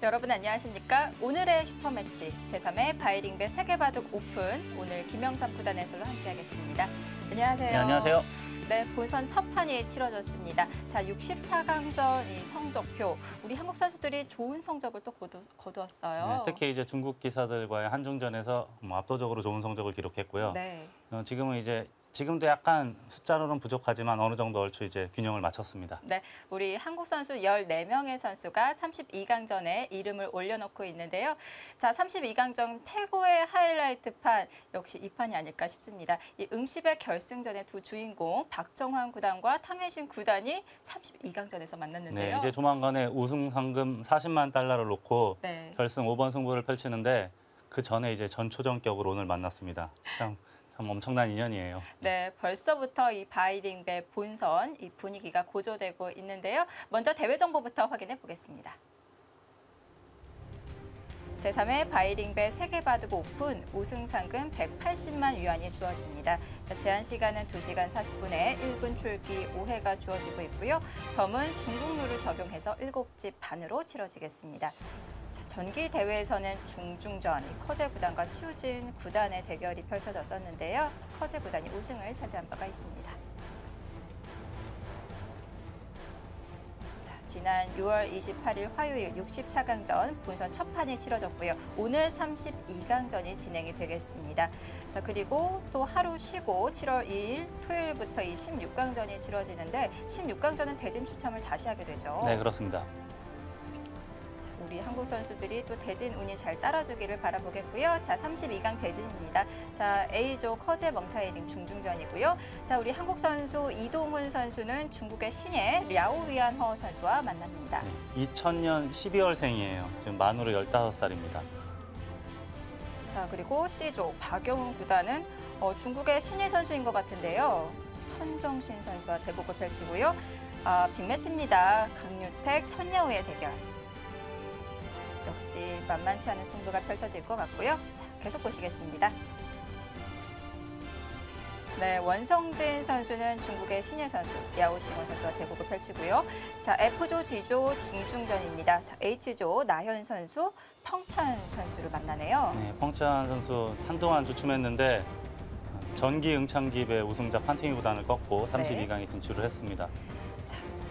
여러분 안녕하십니까? 오늘의 슈퍼매치 제3회 바이링배 세계바둑 오픈 오늘 김영삼 구단 해설로 함께하겠습니다. 안녕하세요. 네, 안녕하세요. 네, 본선 첫 판이 치러졌습니다. 자, 64강전 이 성적표 우리 한국 선수들이 좋은 성적을 또 거두었어요. 네, 특히 이제 중국 기사들과의 한중전에서 압도적으로 좋은 성적을 기록했고요. 네. 지금도 약간 숫자로는 부족하지만 어느 정도 얼추 이제 균형을 맞췄습니다. 네, 우리 한국 선수 14명의 선수가 32강전에 이름을 올려놓고 있는데요. 자, 32강전 최고의 하이라이트판 역시 이 판이 아닐까 싶습니다. 이 응시배 결승전의 두 주인공 박정환 구단과 탕웨신 구단이 32강전에서 만났는데요. 네, 이제 조만간에 우승 상금 40만 달러를 놓고 네. 결승 5번 승부를 펼치는데 그 전에 이제 전초전격으로 오늘 만났습니다. 참 엄청난 인연이에요. 네, 벌써부터 이 바이링배 본선 이 분위기가 고조되고 있는데요. 먼저 대회 정보부터 확인해 보겠습니다. 제3회 바이링배 세계바둑 오픈 우승 상금 180만 위안이 주어집니다. 자, 제한 시간은 2시간 40분에 1분 촐기 5회가 주어지고 있고요. 덤은 중국 룰을 적용해서 7집 반으로 치러지겠습니다. 자, 전기 대회에서는 중중전, 커제 구단과 치우진 구단의 대결이 펼쳐졌었는데요. 커제 구단이 우승을 차지한 바가 있습니다. 자, 지난 6월 28일 화요일 64강전 본선 첫 판이 치러졌고요. 오늘 32강전이 진행이 되겠습니다. 자, 그리고 또 하루 쉬고 7월 2일 토요일부터 이 16강전이 치러지는데 16강전은 대진 추첨을 다시 하게 되죠. 네, 그렇습니다. 우리 한국 선수들이 또 대진 운이 잘 따라주기를 바라보겠고요. 자, 32강 대진입니다. 자, A조 커제 멍타이링 중중전이고요. 자, 우리 한국 선수 이동훈 선수는 중국의 신예 랴오위안허 선수와 만납니다. 네, 2000년 12월생이에요. 지금 만으로 15살입니다. 자, 그리고 C조 박영훈 구단은 중국의 신예 선수인 것 같은데요. 천정신 선수와 대국을 펼치고요. 빅매치입니다. 강유택, 천야우의 대결. 역시 만만치 않은 승부가 펼쳐질 것 같고요. 자, 계속 보시겠습니다. 네, 원성진 선수는 중국의 신예 선수, 야오싱원 선수와 대국을 펼치고요. 자, F조, G조 중중전입니다. 자, H조 나현 선수, 펑찬 선수를 만나네요. 네, 펑찬 선수 한동안 주춤했는데 전기 응창기배 우승자 판팅이 구단을 꺾고 32강에 진출을 했습니다.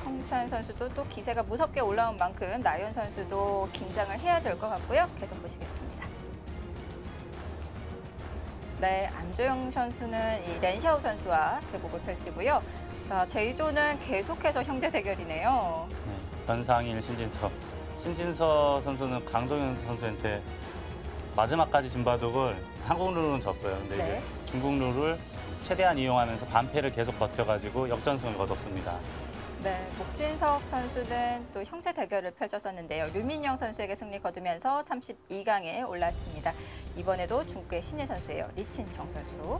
펑찬 선수도 또 기세가 무섭게 올라온 만큼 나연 선수도 긴장을 해야 될 것 같고요. 계속 보시겠습니다. 네, 안조영 선수는 이 렌샤오 선수와 대국을 펼치고요. 자, 제이조는 계속해서 형제 대결이네요. 네, 변상일, 신진서 선수는 강동현 선수한테 마지막까지 진바둑을 한국 룰은 졌어요. 근데 네. 이제 중국 룰을 최대한 이용하면서 반패를 계속 버텨가지고 역전승을 거뒀습니다. 네, 목진석 선수는 또 형제 대결을 펼쳤었는데요. 류민영 선수에게 승리 거두면서 32강에 올랐습니다. 이번에도 중국의 신예 선수예요. 리친청 선수.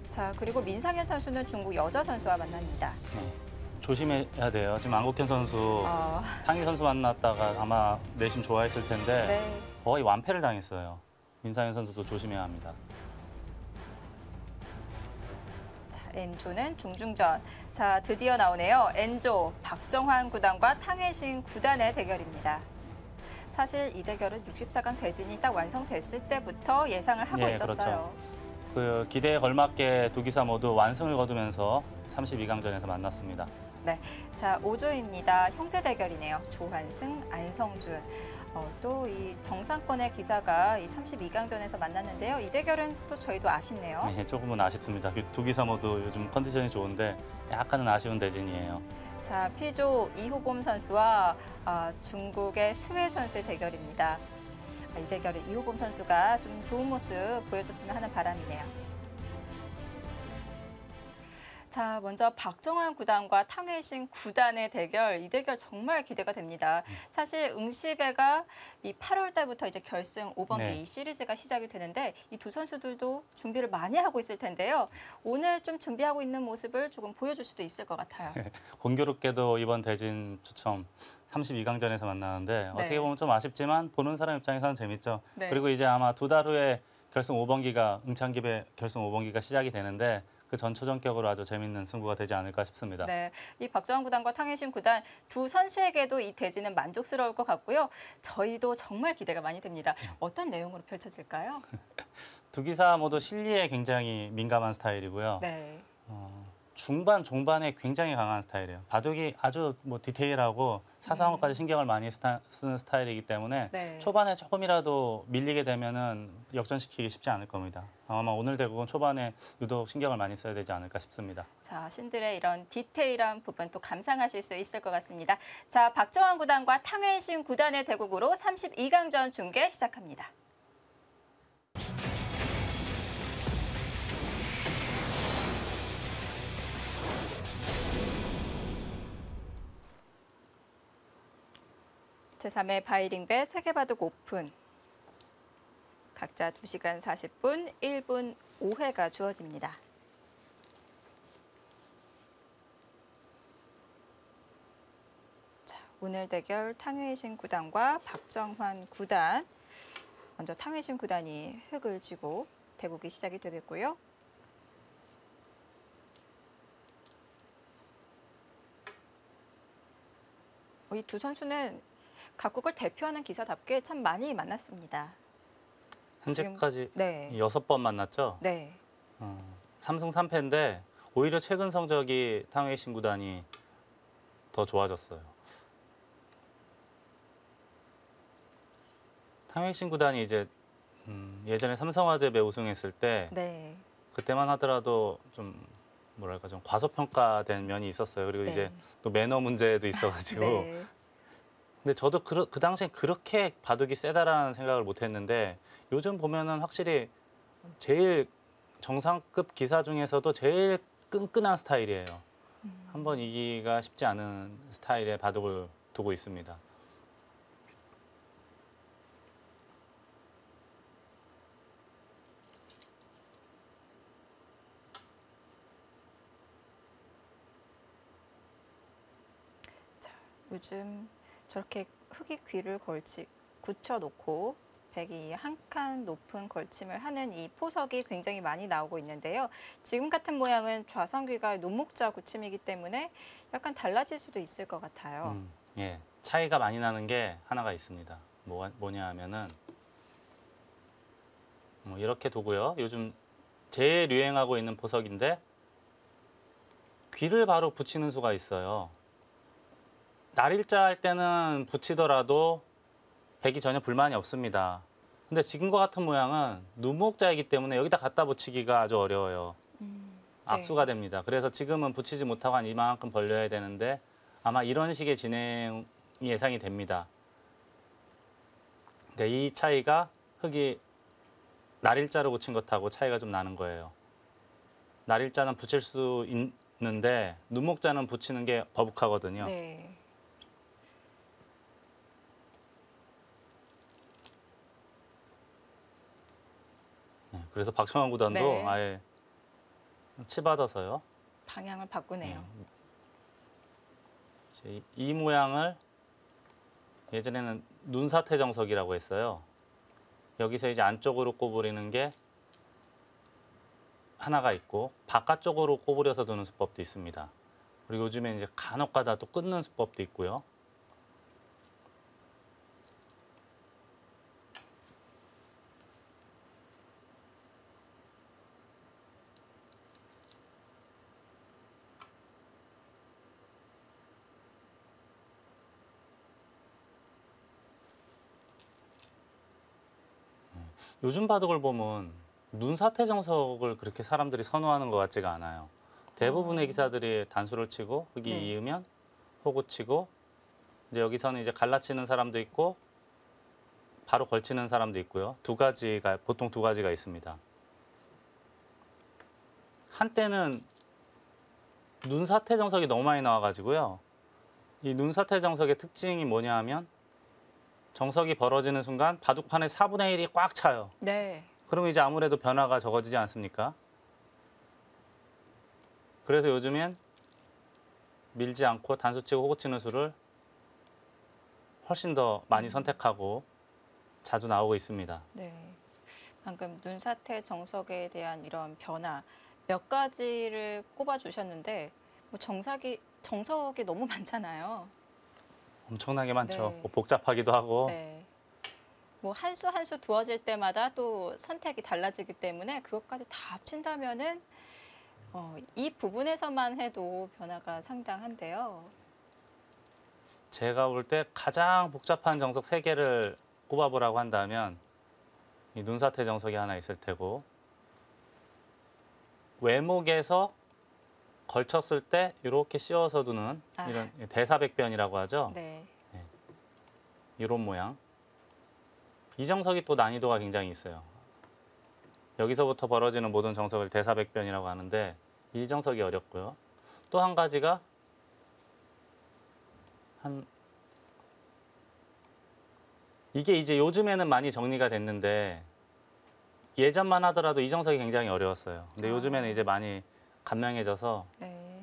자, 그리고 민상현 선수는 중국 여자 선수와 만납니다. 네, 조심해야 돼요. 지금 안국현 선수, 탕희 선수 만났다가 아마 내심 좋아했을 텐데 네. 거의 완패를 당했어요. 민상현 선수도 조심해야 합니다. N조는 중중전. 자, 드디어 나오네요. N조 박정환 구단과 탕웨신 구단의 대결입니다. 사실 이 대결은 64강 대진이 딱 완성됐을 때부터 예상을 하고 있었어요. 그렇죠. 그 기대에 걸맞게 두 기사 모두 완승을 거두면서 32강전에서 만났습니다. 네, 자, 5조입니다. 형제 대결이네요. 조한승, 안성준. 또 이 정상권의 기사가 이 32강전에서 만났는데요. 이 대결은 또 저희도 아쉽네요. 네, 조금은 아쉽습니다. 두 기사 모두 요즘 컨디션이 좋은데 약간은 아쉬운 대진이에요. 자, P조 이호범 선수와 중국의 스웨 선수의 대결입니다. 이 대결은 이호범 선수가 좀 좋은 모습 보여줬으면 하는 바람이네요. 자, 먼저 박정환 구단과 탕웨신 구단의 대결, 이 대결 정말 기대가 됩니다. 사실 응시배가 이 8월 달부터 이제 결승 5번기 이 시리즈가 시작이 되는데 이 두 선수들도 준비를 많이 하고 있을 텐데요. 오늘 좀 준비하고 있는 모습을 조금 보여줄 수도 있을 것 같아요. 공교롭게도 이번 대진 추첨 32강전에서 만나는데 어떻게 보면 좀 아쉽지만 보는 사람 입장에서는 재밌죠. 그리고 이제 아마 두 달 후에 결승 5번기가 응창기배 결승 5번기가 시작이 되는데 그 전초전격으로 아주 재밌는 승부가 되지 않을까 싶습니다. 네, 이 박정환 구단과 탕혜신 구단 두 선수에게도 이 대진은 만족스러울 것 같고요. 저희도 정말 기대가 많이 됩니다. 어떤 내용으로 펼쳐질까요? 두 기사 모두 실리에 굉장히 민감한 스타일이고요. 네. 중반, 종반에 굉장히 강한 스타일이에요. 바둑이 아주 뭐 디테일하고 사소한 것까지 신경을 많이 쓰는 스타일이기 때문에 네. 초반에 조금이라도 밀리게 되면은 역전시키기 쉽지 않을 겁니다. 아마 오늘 대국은 초반에 유독 신경을 많이 써야 되지 않을까 싶습니다. 자, 신들의 이런 디테일한 부분 또 감상하실 수 있을 것 같습니다. 자, 박정환 구단과 탕혜신 구단의 대국으로 32강전 중계 시작합니다. 제3회 바이링배 세계바둑 오픈. 각자 2시간 40분, 1분 5회가 주어집니다. 자, 오늘 대결 탕혜신 구단과 박정환 구단. 먼저 탕혜신 구단이 흙을 쥐고 대국이 시작이 되겠고요. 이 두 선수는 각국을 대표하는 기사답게 참 많이 만났습니다. 현재까지 네. 6번 만났죠? 네. 3승 3패인데 오히려 최근 성적이 탕웨이신 구단이 더 좋아졌어요. 탕웨이신 구단이 이제 예전에 삼성화재배 우승했을 때 네. 그때만 하더라도 좀 뭐랄까 좀 과소평가된 면이 있었어요. 그리고 네. 이제 또 매너 문제도 있어가지고. 네. 근데 저도 그 당시엔 그렇게 바둑이 세다라는 생각을 못했는데 요즘 보면은 확실히 제일 정상급 기사 중에서도 제일 끈끈한 스타일이에요. 한번 이기기가 쉽지 않은 스타일의 바둑을 두고 있습니다. 자, 요즘 저렇게 흙이 귀를 굳혀놓고 백이 한 칸 높은 걸침을 하는 이 포석이 굉장히 많이 나오고 있는데요. 지금 같은 모양은 좌상귀가 논목자 굳힘이기 때문에 약간 달라질 수도 있을 것 같아요. 예, 차이가 많이 나는 게 하나가 있습니다. 뭐냐 하면은 이렇게 두고요. 요즘 제일 유행하고 있는 보석인데 귀를 바로 붙이는 수가 있어요. 날일자 할 때는 붙이더라도 백이 전혀 불만이 없습니다. 근데 지금과 같은 모양은 눈목자이기 때문에 여기다 갖다 붙이기가 아주 어려워요. 네. 악수가 됩니다. 그래서 지금은 붙이지 못하고 한 이만큼 벌려야 되는데 아마 이런 식의 진행이 예상이 됩니다. 근데 이 차이가 흙이 날일자로 붙인 것하고 차이가 좀 나는 거예요. 날일자는 붙일 수 있는데 눈목자는 붙이는 게 거북하거든요. 네. 그래서 박정환 구단도 네. 아예 치받아서요. 방향을 바꾸네요. 이 모양을 예전에는 눈사태 정석이라고 했어요. 여기서 이제 안쪽으로 꼬부리는 게 하나가 있고 바깥쪽으로 꼬부려서 두는 수법도 있습니다. 그리고 요즘에 이제 간혹가다 또 끊는 수법도 있고요. 요즘 바둑을 보면 눈사태 정석을 그렇게 사람들이 선호하는 것 같지가 않아요. 대부분의 기사들이 단수를 치고 흙이 네. 이으면 호구 치고 이제 여기서는 이제 갈라치는 사람도 있고 바로 걸치는 사람도 있고요. 보통 두 가지가 있습니다. 한때는 눈사태 정석이 너무 많이 나와가지고요. 이 눈사태 정석의 특징이 뭐냐 하면 정석이 벌어지는 순간 바둑판의 4분의 1이 꽉 차요. 네. 그러면 이제 아무래도 변화가 적어지지 않습니까? 그래서 요즘엔 밀지 않고 단수 치고 호구 치는 수를 훨씬 더 많이 선택하고 자주 나오고 있습니다. 네. 방금 눈사태 정석에 대한 이런 변화, 몇 가지를 꼽아 주셨는데 뭐 정석이 너무 많잖아요. 엄청나게 많죠. 네. 뭐 복잡하기도 하고. 네. 뭐 한 수 한 수 두어질 때마다 또 선택이 달라지기 때문에 그것까지 다 합친다면은 이 부분에서만 해도 변화가 상당한데요. 제가 볼 때 가장 복잡한 정석 3개를 꼽아보라고 한다면 이 눈사태 정석이 하나 있을 테고, 외목에서 걸쳤을 때 이렇게 씌워서 두는 이런 대사백변이라고 하죠. 네. 이런 모양. 이 정석이 또 난이도가 굉장히 있어요. 여기서부터 벌어지는 모든 정석을 대사백변이라고 하는데 이 정석이 어렵고요. 또 한 가지가 이게 이제 요즘에는 많이 정리가 됐는데 예전만 하더라도 이 정석이 굉장히 어려웠어요. 근데 요즘에는 이제 많이 간명해져서 네.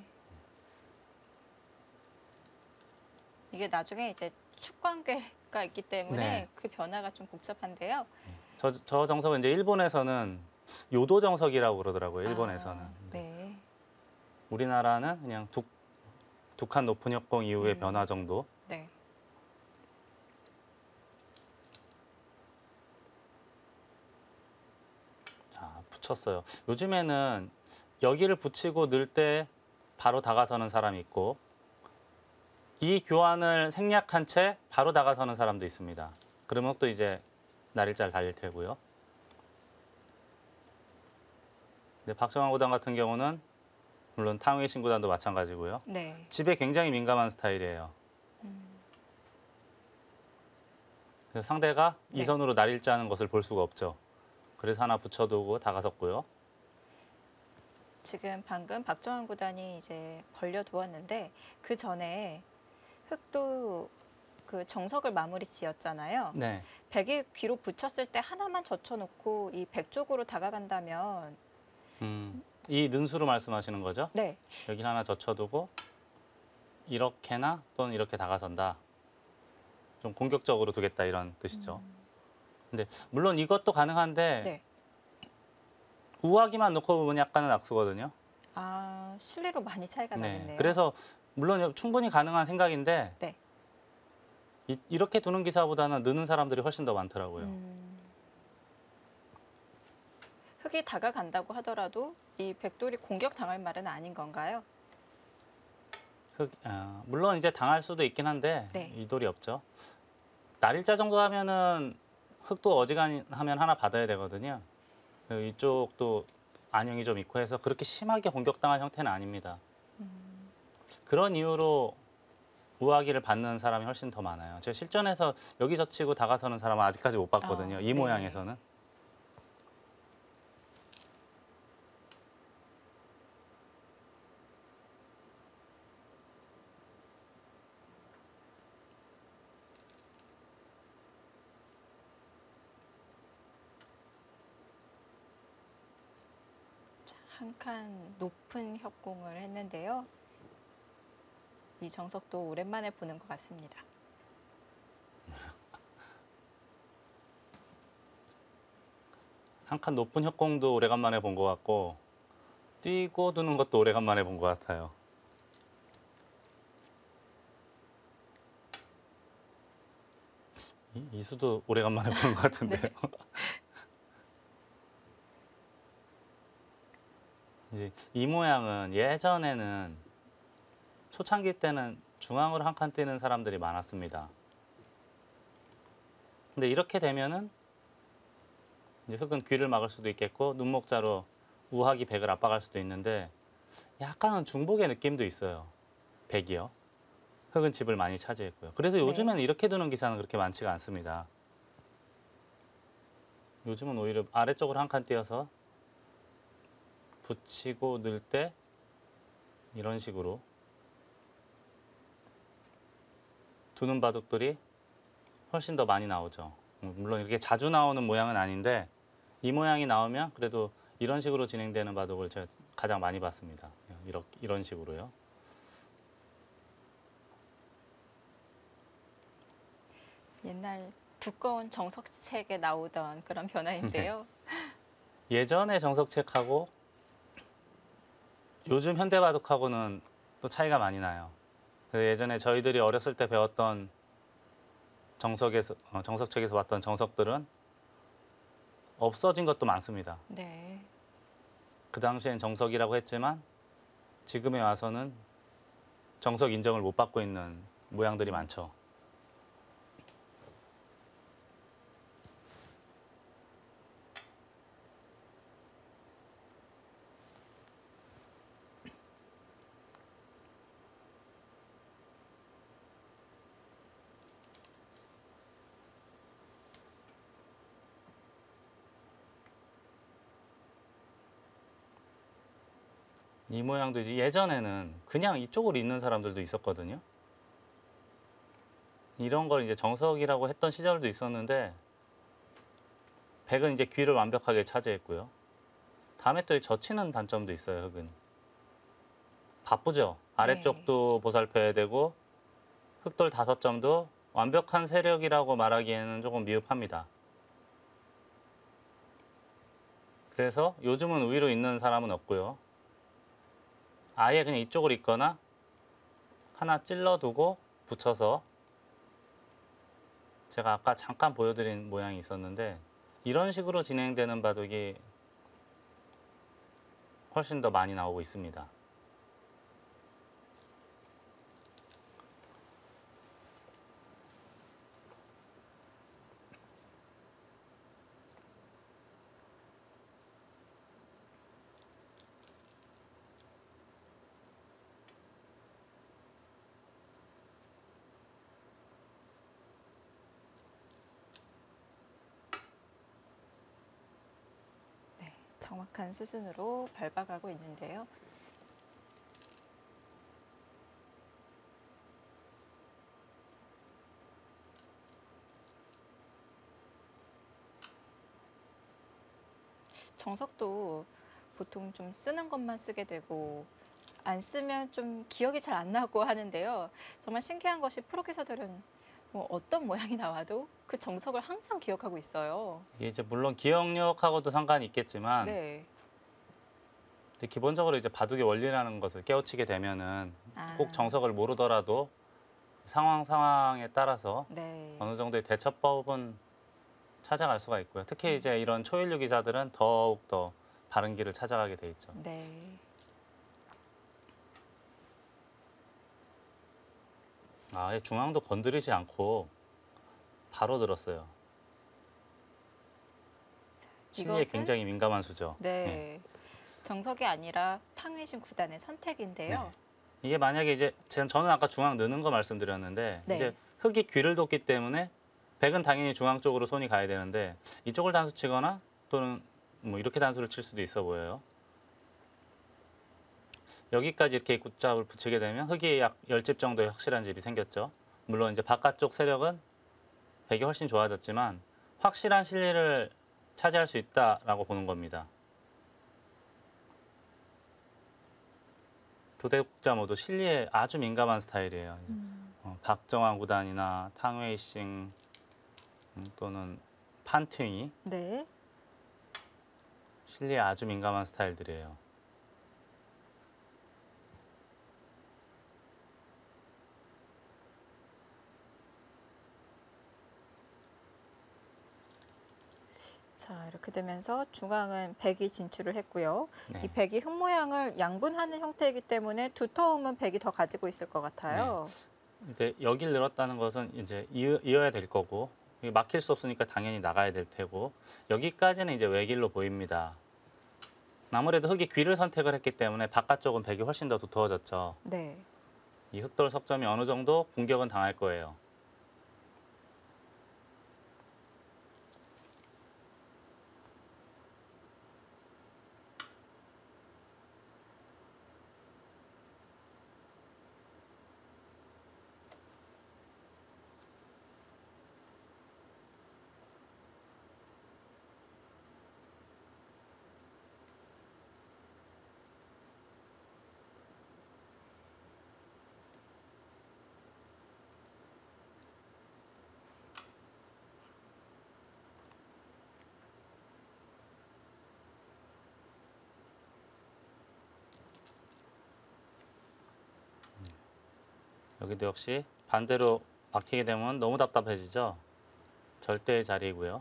이게 나중에 이제 축관계가 있기 때문에 네. 그 변화가 좀 복잡한데요. 저 정석은 이제 일본에서는 요도 정석이라고 그러더라고요. 일본에서는. 네. 우리나라는 그냥 두 칸 높은 협공 이후의 변화 정도. 네. 자, 붙였어요. 요즘에는 여기를 붙이고 넣을 때 바로 다가서는 사람이 있고 이 교환을 생략한 채 바로 다가서는 사람도 있습니다. 그러면 또 이제 날일자를 달릴 테고요. 근데 박정환 구단 같은 경우는 물론 탕웨이신 구단도 마찬가지고요. 네. 집에 굉장히 민감한 스타일이에요. 그래서 상대가 네. 이 선으로 날일자하는 것을 볼 수가 없죠. 그래서 하나 붙여두고 다가섰고요. 지금 방금 박정환 구단이 이제 벌려두었는데 그 전에 흑도 그 정석을 마무리 지었잖아요. 네. 백이 귀로 붙였을 때 하나만 젖혀놓고 이 백 쪽으로 다가간다면 이 는수로 말씀하시는 거죠? 네. 여기 하나 젖혀두고 이렇게나 또는 이렇게 다가선다. 좀 공격적으로 두겠다 이런 뜻이죠. 근데 물론 이것도 가능한데 네. 우하기만 놓고 보면 약간은 악수거든요. 실리로 많이 차이가 나겠네요. 그래서 물론 충분히 가능한 생각인데 네. 이렇게 두는 기사보다는 느는 사람들이 훨씬 더 많더라고요. 흑이 다가간다고 하더라도 이 백돌이 공격당할 말은 아닌 건가요? 물론 이제 당할 수도 있긴 한데 네. 이 돌이 없죠. 날일자 정도 하면은 흑도 어지간하면 하나 받아야 되거든요. 이쪽도 안형이 좀 있고 해서 그렇게 심하게 공격당할 형태는 아닙니다. 그런 이유로 우하기를 받는 사람이 훨씬 더 많아요. 제가 실전에서 여기 젖히고 다가서는 사람은 아직까지 못 봤거든요. 이 네. 모양에서는. 한 칸 높은 협공을 했는데요. 이 정석도 오랜만에 보는 것 같습니다. 한 칸 높은 협공도 오래간만에 본 것 같고 뛰고 두는 것도 오래간만에 본 것 같아요. 이 수도 오래간만에 보는 것 같은데요. 네. 이제 이 모양은 예전에는 초창기 때는 중앙으로 한 칸 뛰는 사람들이 많았습니다. 근데 이렇게 되면은 이제 흑은 귀를 막을 수도 있겠고 눈목자로 우하기 백을 압박할 수도 있는데 약간은 중복의 느낌도 있어요. 백이요. 흑은 집을 많이 차지했고요. 그래서 요즘에는 이렇게 두는 기사는 그렇게 많지가 않습니다. 요즘은 오히려 아래쪽으로 한 칸 띄어서 붙이고 넣을 때 이런 식으로 두는 바둑들이 훨씬 더 많이 나오죠. 물론 이렇게 자주 나오는 모양은 아닌데 이 모양이 나오면 그래도 이런 식으로 진행되는 바둑을 제가 가장 많이 봤습니다. 이런 식으로요. 옛날 두꺼운 정석책에 나오던 그런 변화인데요. 예전의 정석책하고 요즘 현대바둑하고는 또 차이가 많이 나요. 예전에 저희들이 어렸을 때 배웠던 정석책에서 봤던 정석들은 없어진 것도 많습니다. 네. 그 당시엔 정석이라고 했지만 지금에 와서는 정석 인정을 못 받고 있는 모양들이 많죠. 이 모양도 이제 예전에는 그냥 이쪽으로 있는 사람들도 있었거든요. 이런 걸 이제 정석이라고 했던 시절도 있었는데 백은 이제 귀를 완벽하게 차지했고요. 다음에 또 젖히는 단점도 있어요, 흑은. 바쁘죠. 아래쪽도 보살펴야 되고 흑돌 5점도 완벽한 세력이라고 말하기에는 조금 미흡합니다. 그래서 요즘은 위로 있는 사람은 없고요. 아예 그냥 이쪽으로 있거나 하나 찔러두고 붙여서 제가 아까 잠깐 보여드린 모양이 있었는데 이런 식으로 진행되는 바둑이 훨씬 더 많이 나오고 있습니다. 네, 정확한 수순으로 밟아가고 있는데요. 정석도 보통 좀 쓰는 것만 쓰게 되고 안 쓰면 좀 기억이 잘 안 나고 하는데요. 정말 신기한 것이 프로 기사들은 뭐 어떤 모양이 나와도 그 정석을 항상 기억하고 있어요. 이게 이제 물론 기억력하고도 상관이 있겠지만 네. 근데 기본적으로 이제 바둑의 원리라는 것을 깨우치게 되면은 아, 꼭 정석을 모르더라도 상황에 따라서 네. 어느 정도의 대처법은 찾아갈 수가 있고요. 특히 이제 이런 초일류 기사들은 더욱 더 바른 길을 찾아가게 돼 있죠. 네. 아, 중앙도 건드리지 않고 바로 들었어요. 심리에 이것은 굉장히 민감한 수죠. 네. 정석이 아니라 탕웨이신 구단의 선택인데요. 네. 이게 만약에 이제 저는 아까 중앙 느는 거 말씀드렸는데 네. 이제 흑이 귀를 뒀기 때문에 백은 당연히 중앙 쪽으로 손이 가야 되는데 이쪽을 단수 치거나 또는 뭐 이렇게 단수를 칠 수도 있어 보여요. 여기까지 이렇게 굿잡을 붙이게 되면 흑이 약 10집 정도의 확실한 집이 생겼죠. 물론 이제 바깥쪽 세력은 백이 훨씬 좋아졌지만 확실한 실리를 차지할 수 있다라고 보는 겁니다. 도대국자 모두 실리에 아주 민감한 스타일이에요. 박정환 구단이나 탕웨이싱 또는 판팅이 네. 실리에 아주 민감한 스타일들이에요. 자, 이렇게 되면서 중앙은 백이 진출을 했고요. 네. 이 백이 흙 모양을 양분하는 형태이기 때문에 두터움은 백이 더 가지고 있을 것 같아요. 이제 여길 늘었다는 것은 이제 이어야 될 거고 막힐 수 없으니까 당연히 나가야 될 테고 여기까지는 이제 외길로 보입니다. 아무래도 흑이 귀를 선택을 했기 때문에 바깥쪽은 백이 훨씬 더 두터워졌죠. 네. 이 흑돌 석점이 어느 정도 공격은 당할 거예요. 여기도 역시 반대로 박히게 되면 너무 답답해지죠. 절대의 자리이고요.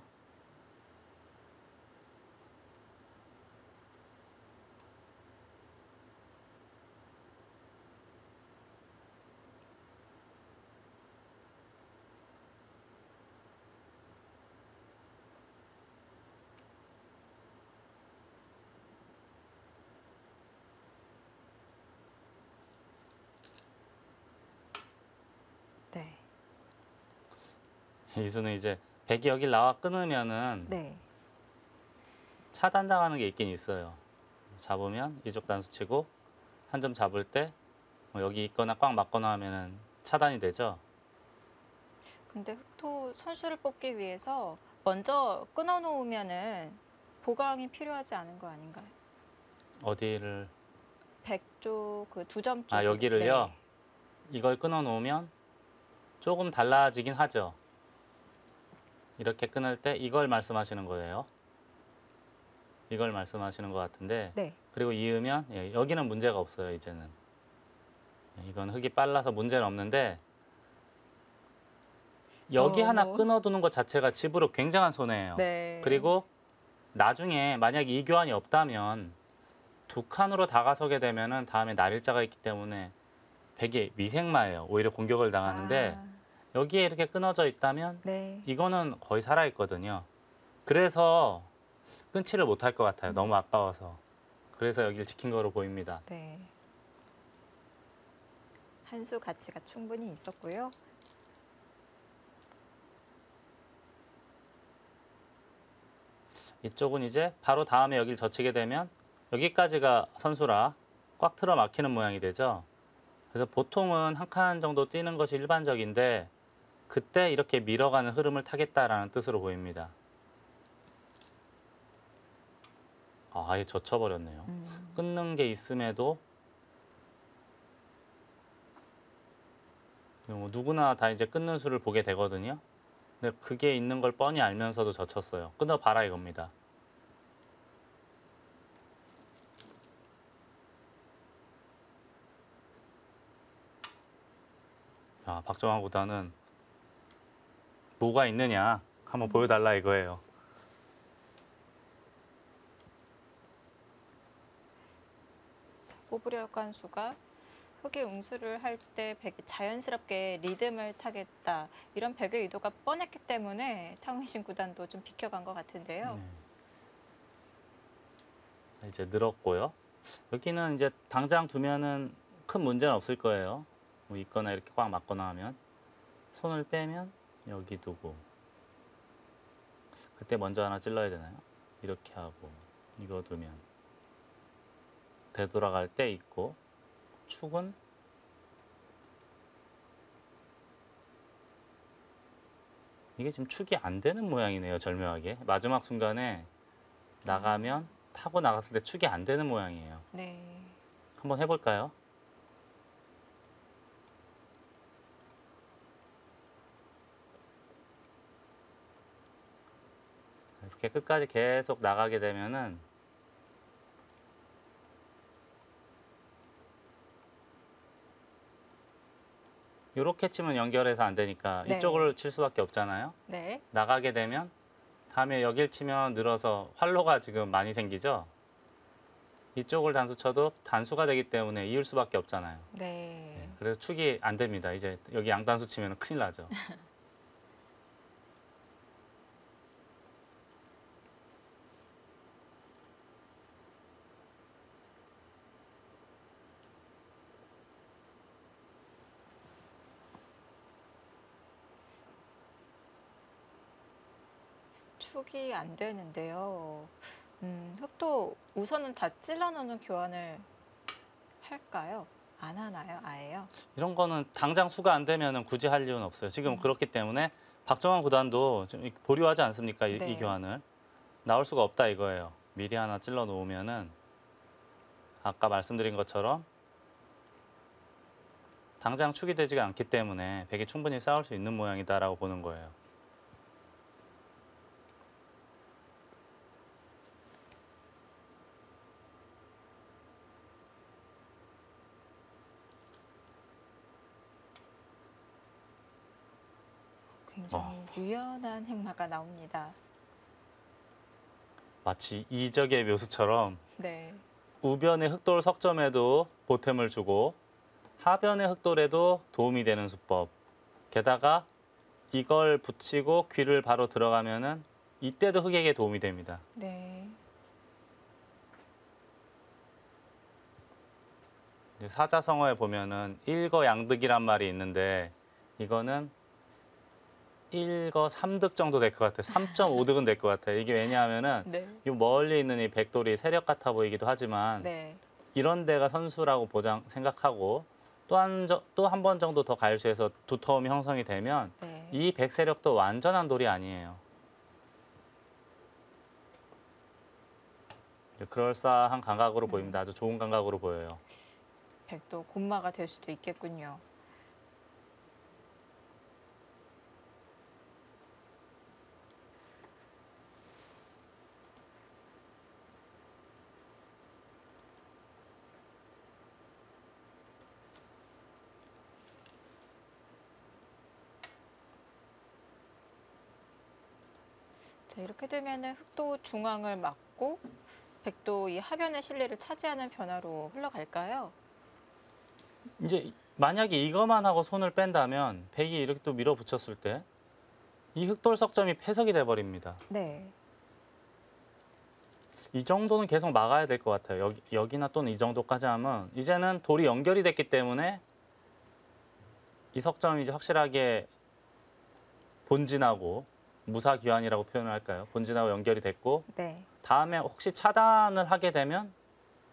네. 이 수는 이제 백이 여기 나와 끊으면은 네. 차단당하는 게 있긴 있어요. 잡으면 이쪽 단수 치고 한 점 잡을 때 뭐 여기 있거나 꽉 막거나 하면은 차단이 되죠. 근데 흑토 선수를 뽑기 위해서 먼저 끊어 놓으면은 보강이 필요하지 않은 거 아닌가요? 어디를 백쪽 그 두 점 쪽. 아 여기를요. 네. 이걸 끊어 놓으면 조금 달라지긴 하죠. 이렇게 끊을 때 이걸 말씀하시는 거예요. 이걸 말씀하시는 것 같은데 네. 그리고 이으면 예, 여기는 문제가 없어요. 이제는 이건 흙이 빨라서 문제는 없는데 여기 하나 끊어두는 것 자체가 집으로 굉장한 손해예요. 네. 그리고 나중에 만약 이 교환이 없다면 두 칸으로 다가서게 되면은 다음에 날일자가 있기 때문에 백이 미생마예요. 오히려 공격을 당하는데 여기에 이렇게 끊어져 있다면 네. 이거는 거의 살아 있거든요. 그래서 끊지를 못할 것 같아요. 너무 아까워서. 그래서 여기를 지킨 거로 보입니다. 네. 한 수 가치가 충분히 있었고요. 이쪽은 이제 바로 다음에 여기를 젖히게 되면 여기까지가 선수라 꽉 틀어 막히는 모양이 되죠. 그래서 보통은 한 칸 정도 뛰는 것이 일반적인데 그때 이렇게 밀어가는 흐름을 타겠다라는 뜻으로 보입니다. 아예 젖혀버렸네요. 끊는 게 있음에도 누구나 다 이제 끊는 수를 보게 되거든요. 근데 그게 있는 걸 뻔히 알면서도 젖혔어요. 끊어봐라 이겁니다. 아, 박정환 구단은 뭐가 있느냐 한번 보여달라 이거예요. 꼬부려 관수가 흑의 응수를 할 때 백이 자연스럽게 리듬을 타겠다. 이런 백의 의도가 뻔했기 때문에 탕휘신 구단도 좀 비켜간 것 같은데요. 자, 이제 늘었고요. 여기는 이제 당장 두면은 큰 문제는 없을 거예요. 뭐 있거나 이렇게 꽉 막거나 하면 손을 빼면 여기 두고 그때 먼저 하나 찔러야 되나요? 이렇게 하고 이거 두면 되돌아갈 때 있고 축은 이게 지금 축이 안 되는 모양이네요. 절묘하게 마지막 순간에 나가면 타고 나갔을 때 축이 안 되는 모양이에요. 네. 한번 해볼까요? 이렇게 끝까지 계속 나가게 되면은 이렇게 치면 연결해서 안 되니까 네. 이쪽을 칠 수밖에 없잖아요. 네. 나가게 되면 다음에 여길 치면 늘어서 활로가 지금 많이 생기죠. 이쪽을 단수 쳐도 단수가 되기 때문에 이을 수밖에 없잖아요. 네. 그래서 축이 안 됩니다. 이제 여기 양단수 치면 큰일 나죠. 축이 안 되는데요. 흑도 우선은 다 찔러 넣는 교환을 할까요? 안 하나요? 아예요? 이런 거는 당장 수가 안 되면 굳이 할 이유는 없어요. 지금 그렇기 때문에 박정환 구단도 좀 보류하지 않습니까? 이 네. 교환을. 나올 수가 없다 이거예요. 미리 하나 찔러 놓으면은 아까 말씀드린 것처럼 당장 축이 되지가 않기 때문에 백이 충분히 싸울 수 있는 모양이다라고 보는 거예요. 굉장히 유연한 행마가 나옵니다. 마치 이적의 묘수처럼 네. 우변의 흑돌 석점에도 보탬을 주고 하변의 흑돌에도 도움이 되는 수법. 게다가 이걸 붙이고 귀를 바로 들어가면은 이때도 흑에게 도움이 됩니다. 네. 사자성어에 보면은 일거양득이란 말이 있는데 이거는 일거삼득 정도 될 것 같아요. 3.5득은 될 것 같아요. 이게 왜냐하면은 네. 이 멀리 있는 이 백돌이 세력 같아 보이기도 하지만 네. 이런 데가 선수라고 생각하고 또 한 번 정도 더 가열수해서 두터움이 형성이 되면 네. 이 백세력도 완전한 돌이 아니에요. 그럴싸한 감각으로 보입니다. 아주 좋은 감각으로 보여요. 백도 곤마가 될 수도 있겠군요. 자, 이렇게 되면은 흑도 중앙을 막고 백도 이 하변의 실내를 차지하는 변화로 흘러갈까요? 이제 만약에 이것만 하고 손을 뺀다면 백이 이렇게 또 밀어붙였을 때 이 흑돌 석점이 패석이 돼버립니다. 네. 이 정도는 계속 막아야 될 것 같아요. 여기나 또는 이 정도까지 하면 이제는 돌이 연결이 됐기 때문에 이 석점이 이제 확실하게 본진하고 무사귀환이라고 표현을 할까요? 본진하고 연결이 됐고 네. 다음에 혹시 차단을 하게 되면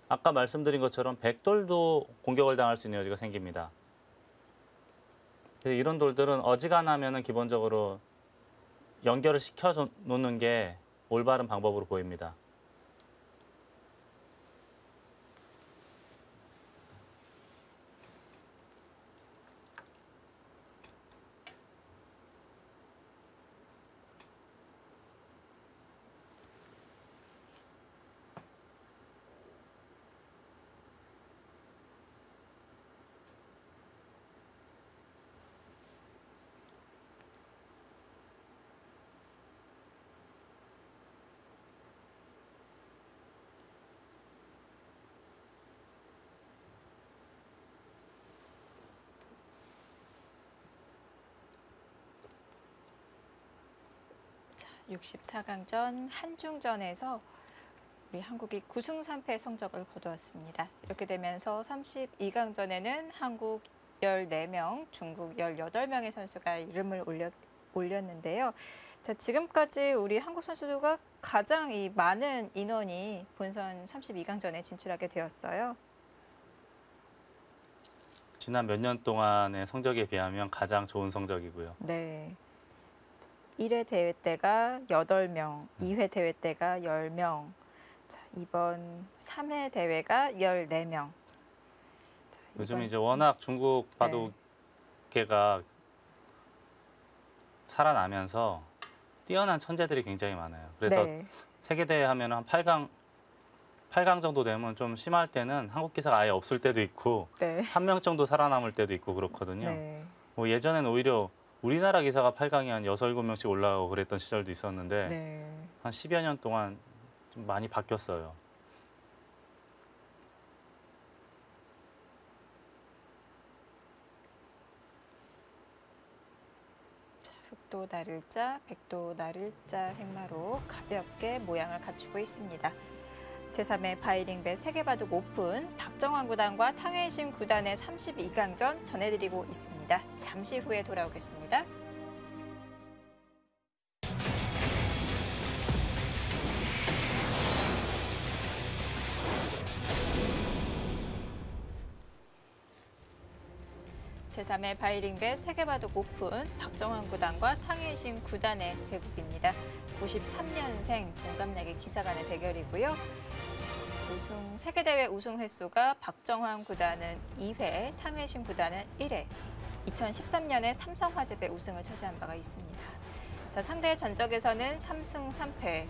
아까 말씀드린 것처럼 백돌도 공격을 당할 수 있는 여지가 생깁니다. 그래서 이런 돌들은 어지간하면 기본적으로 연결을 시켜 놓는 게 올바른 방법으로 보입니다. 자, 64강전 한중전에서 우리 한국이 9승 3패 성적을 거두었습니다. 이렇게 되면서 32강전에는 한국 14명, 중국 18명의 선수가 이름을 올렸는데요. 자, 지금까지 우리 한국 선수가 가장 이 많은 인원이 본선 32강전에 진출하게 되었어요. 지난 몇 년 동안의 성적에 비하면 가장 좋은 성적이고요. 네. 1회 대회 때가 8명, 2회 대회 때가 10명, 자, 이번 3회 대회가 14명. 자, 요즘 이제 워낙 중국 바둑계가 살아나면서 뛰어난 천재들이 굉장히 많아요. 그래서 네. 세계대회 하면 한 8강 정도 되면 좀 심할 때는 한국 기사가 아예 없을 때도 있고 네. 한 명 정도 살아남을 때도 있고 그렇거든요. 네. 뭐 예전에는 오히려 우리나라 기사가 8강에 한 6, 7명씩 올라가고 그랬던 시절도 있었는데 네. 한 10여 년 동안 좀 많이 바뀌었어요. 자, 흑도 나를자, 백도 나를자 행마로 가볍게 모양을 갖추고 있습니다. 제3회 바이링배 세계바둑 오픈 박정환 구단과 탕웨이신 구단의 32강전 전해드리고 있습니다. 잠시 후에 돌아오겠습니다. 제3회 바이링배 세계바둑 오픈 박정환 구단과 탕웨이신 구단의 대국입니다. 93년생 동갑내기 기사 간의 대결이고요. 세계대회 우승 횟수가 박정환 구단은 2회, 탕웨이신 구단은 1회. 2013년에 삼성화재배 우승을 차지한 바가 있습니다. 자, 상대 전적에서는 3승 3패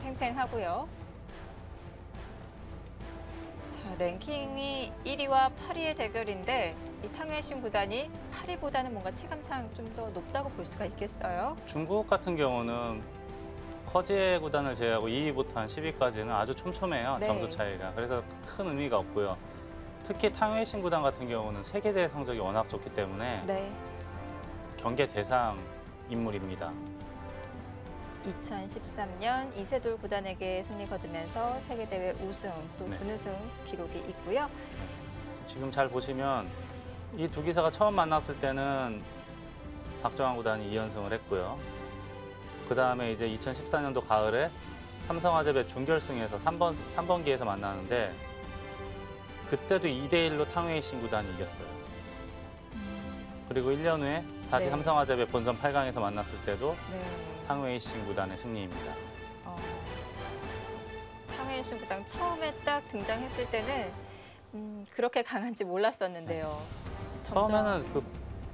팽팽하고요. 자, 자, 랭킹이 1위와 8위의 대결인데 이 탕웨이신 구단이 8위보다는 뭔가 체감상 좀 더 높다고 볼 수가 있겠어요. 중국 같은 경우는 커지에 구단을 제외하고 2위부터 한 10위까지는 아주 촘촘해요. 네. 점수 차이가. 그래서 큰 의미가 없고요. 특히 탕웨이신 구단 같은 경우는 세계대회 성적이 워낙 좋기 때문에 네. 경계 대상 인물입니다. 2013년 이세돌 구단에게 승리 거두면서 세계대회 우승 또 네. 준우승 기록이 있고요. 지금 잘 보시면 이 두 기사가 처음 만났을 때는 박정환 구단이 2연승을 했고요. 그 다음에 이제 2014년도 가을에 삼성화재배 준결승에서 3번기에서 만나는데 그때도 2대1로 탕웨이신 구단이 이겼어요. 그리고 1년 후에 다시 네. 삼성화재배 본선 8강에서 만났을 때도 네. 탕웨이신 구단의 승리입니다. 탕웨이신 구단 처음에 딱 등장했을 때는 그렇게 강한지 몰랐었는데요. 점점- 처음에는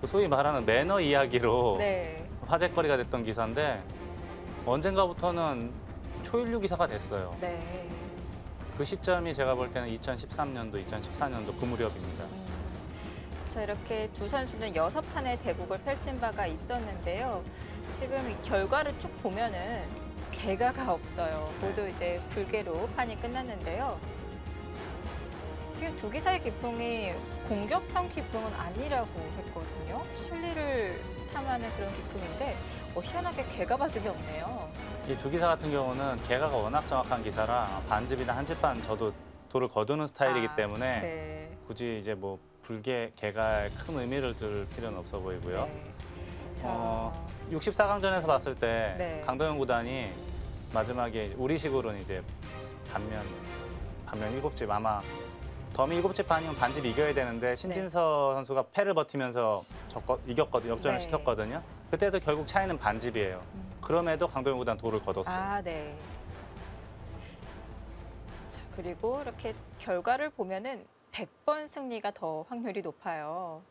그 소위 말하는 매너 이야기로 네. 화제거리가 됐던 기사인데 언젠가부터는 초일류 기사가 됐어요. 네. 그 시점이 제가 볼 때는 2013년도, 2014년도 그 무렵입니다. 자, 이렇게 두 선수는 6판의 대국을 펼친 바가 있었는데요. 지금 이 결과를 쭉 보면은 개가가 없어요. 모두 이제 불개로 판이 끝났는데요. 지금 두 기사의 기풍이 공격형 기풍은 아니라고 했거든요. 실리를 탐하는 그런 기풍인데 희한하게 개가 바둑이 없네요. 이 두 기사 같은 경우는 개가가 워낙 정확한 기사라 반집이나 한집반 저도 돌을 거두는 스타일이기 때문에 네. 굳이 이제 뭐 불개, 개가에 큰 의미를 둘 필요는 없어 보이고요. 네. 자, 64강전에서 봤을 때 네. 강동현 구단이 마지막에 우리식으로는 이제 반면 7집 아마 더미 7집 반이면 반집 이겨야 되는데 신진서 선수가 패를 버티면서 이겼거든요. 역전을 네. 시켰거든요. 그때도 결국 차이는 반집이에요. 그럼에도 강동현 구단 돌을 거뒀어요. 네. 자, 그리고 이렇게 결과를 보면은 100번 승리가 더 확률이 높아요.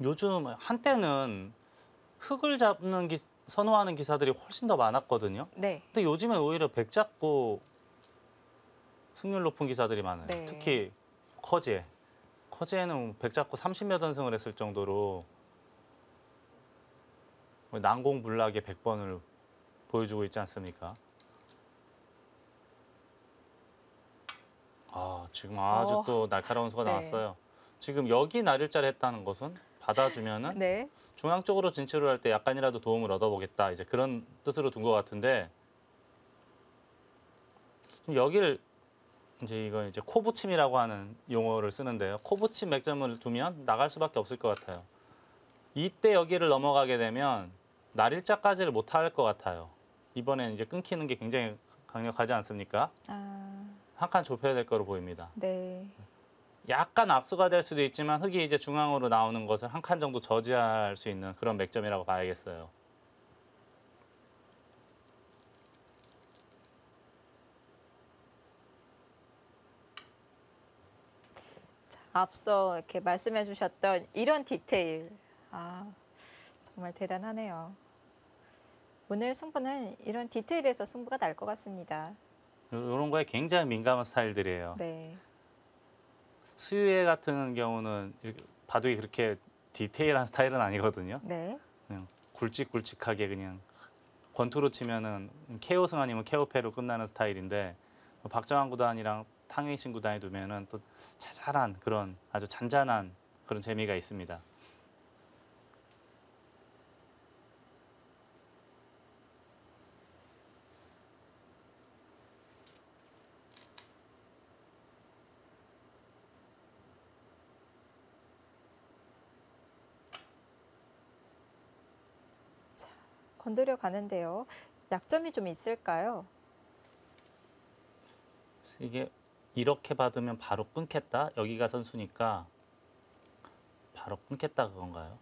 요즘 한때는 흙을 잡는 선호하는 기사들이 훨씬 더 많았거든요. 네. 근데 요즘에 오히려 백 잡고 승률 높은 기사들이 많아요. 네. 특히 커지에는 백 잡고 30몇 연승을 했을 정도로 난공불락의 100번을 보여주고 있지 않습니까? 지금 아주 또 날카로운 수가 네. 나왔어요. 지금 여기 날일자를 했다는 것은 받아주면은 네. 중앙 쪽으로 진출을 할 때 약간이라도 도움을 얻어보겠다. 이제 그런 뜻으로 둔 것 같은데 여기를 이거 코붙임이라고 하는 용어를 쓰는데요. 코붙임 맥점을 두면 나갈 수밖에 없을 것 같아요. 이때 여기를 넘어가게 되면 날일자까지를 못할 것 같아요. 이번엔 이제 끊기는 게 굉장히 강력하지 않습니까? 한 칸 좁혀야 될 거로 보입니다. 네. 약간 악수가 될 수도 있지만 흙이 이제 중앙으로 나오는 것을 한 칸 정도 저지할 수 있는 그런 맥점이라고 봐야겠어요. 앞서 이렇게 말씀해 주셨던 이런 디테일. 정말 대단하네요. 오늘 승부는 이런 디테일에서 승부가 날 것 같습니다. 이런 거에 굉장히 민감한 스타일들이에요. 네. 수유회 같은 경우는 바둑이 그렇게 디테일한 스타일은 아니거든요. 네. 그냥 굵직굵직하게 그냥 권투로 치면은 KO승 아니면 KO패로 끝나는 스타일인데 박정환 구단이랑 탕웨이신 구단이 두면은 또 자잘한 그런 아주 잔잔한 그런 재미가 있습니다. 건드려 가는데요. 약점이 좀 있을까요? 이게 이렇게 받으면 바로 끊겠다. 여기가 선수니까 바로 끊겠다 그건가요?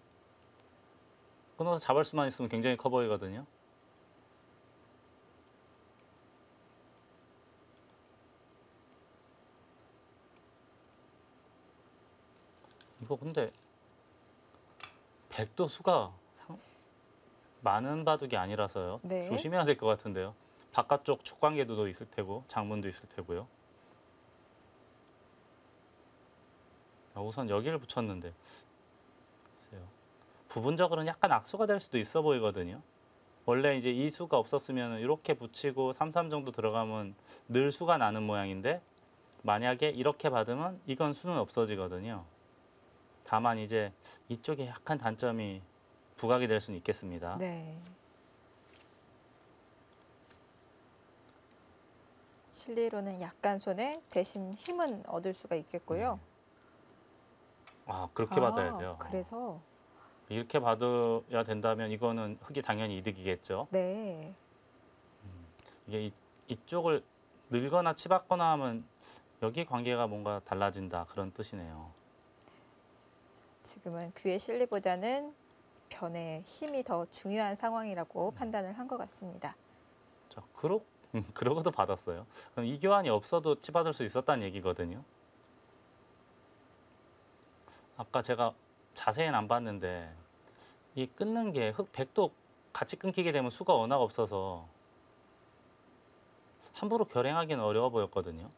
끊어서 잡을 수만 있으면 굉장히 커 보이거든요. 이거 근데 백도 수가 많은 바둑이 아니라서요. 네. 조심해야 될 것 같은데요. 바깥쪽 축관계도 있을 테고 장문도 있을 테고요. 우선 여기를 붙였는데 글쎄요. 부분적으로는 약간 악수가 될 수도 있어 보이거든요. 원래 이제 이 수가 없었으면 이렇게 붙이고 33 정도 들어가면 늘 수가 나는 모양인데 만약에 이렇게 받으면 이건 수는 없어지거든요. 다만 이제 이쪽에 약간 단점이 부각이 될 수는 있겠습니다. 네. 실리로는 약간 손에 대신 힘은 얻을 수가 있겠고요. 아, 그렇게 받아야 돼요. 그래서 이렇게 받아야 된다면 이거는 흙이 당연히 이득이겠죠. 네. 이게 이쪽을 늘거나 치받거나 하면 여기 관계가 뭔가 달라진다 그런 뜻이네요. 지금은 귀의 실리보다는 변의 힘이 더 중요한 상황이라고 판단을 한 것 같습니다. 자, 그러고도 받았어요. 그럼 이 교환이 없어도 치받을 수 있었다는 얘기거든요. 아까 제가 자세히는 안 봤는데 이 끊는 게 흙 100도 같이 끊기게 되면 수가 워낙 없어서 함부로 결행하기는 어려워 보였거든요.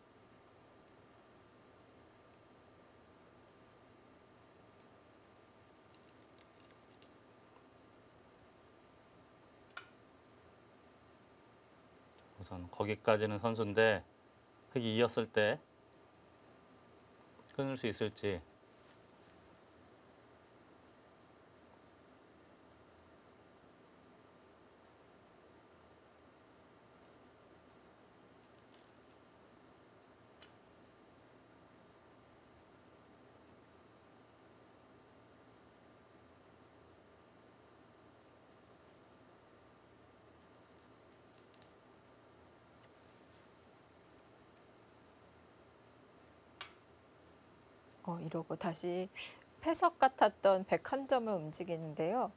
우선 거기까지는 선수인데 흙이 이었을 때 끊을 수 있을지. 이러고 다시 패석 같았던 101점을 움직이는데요.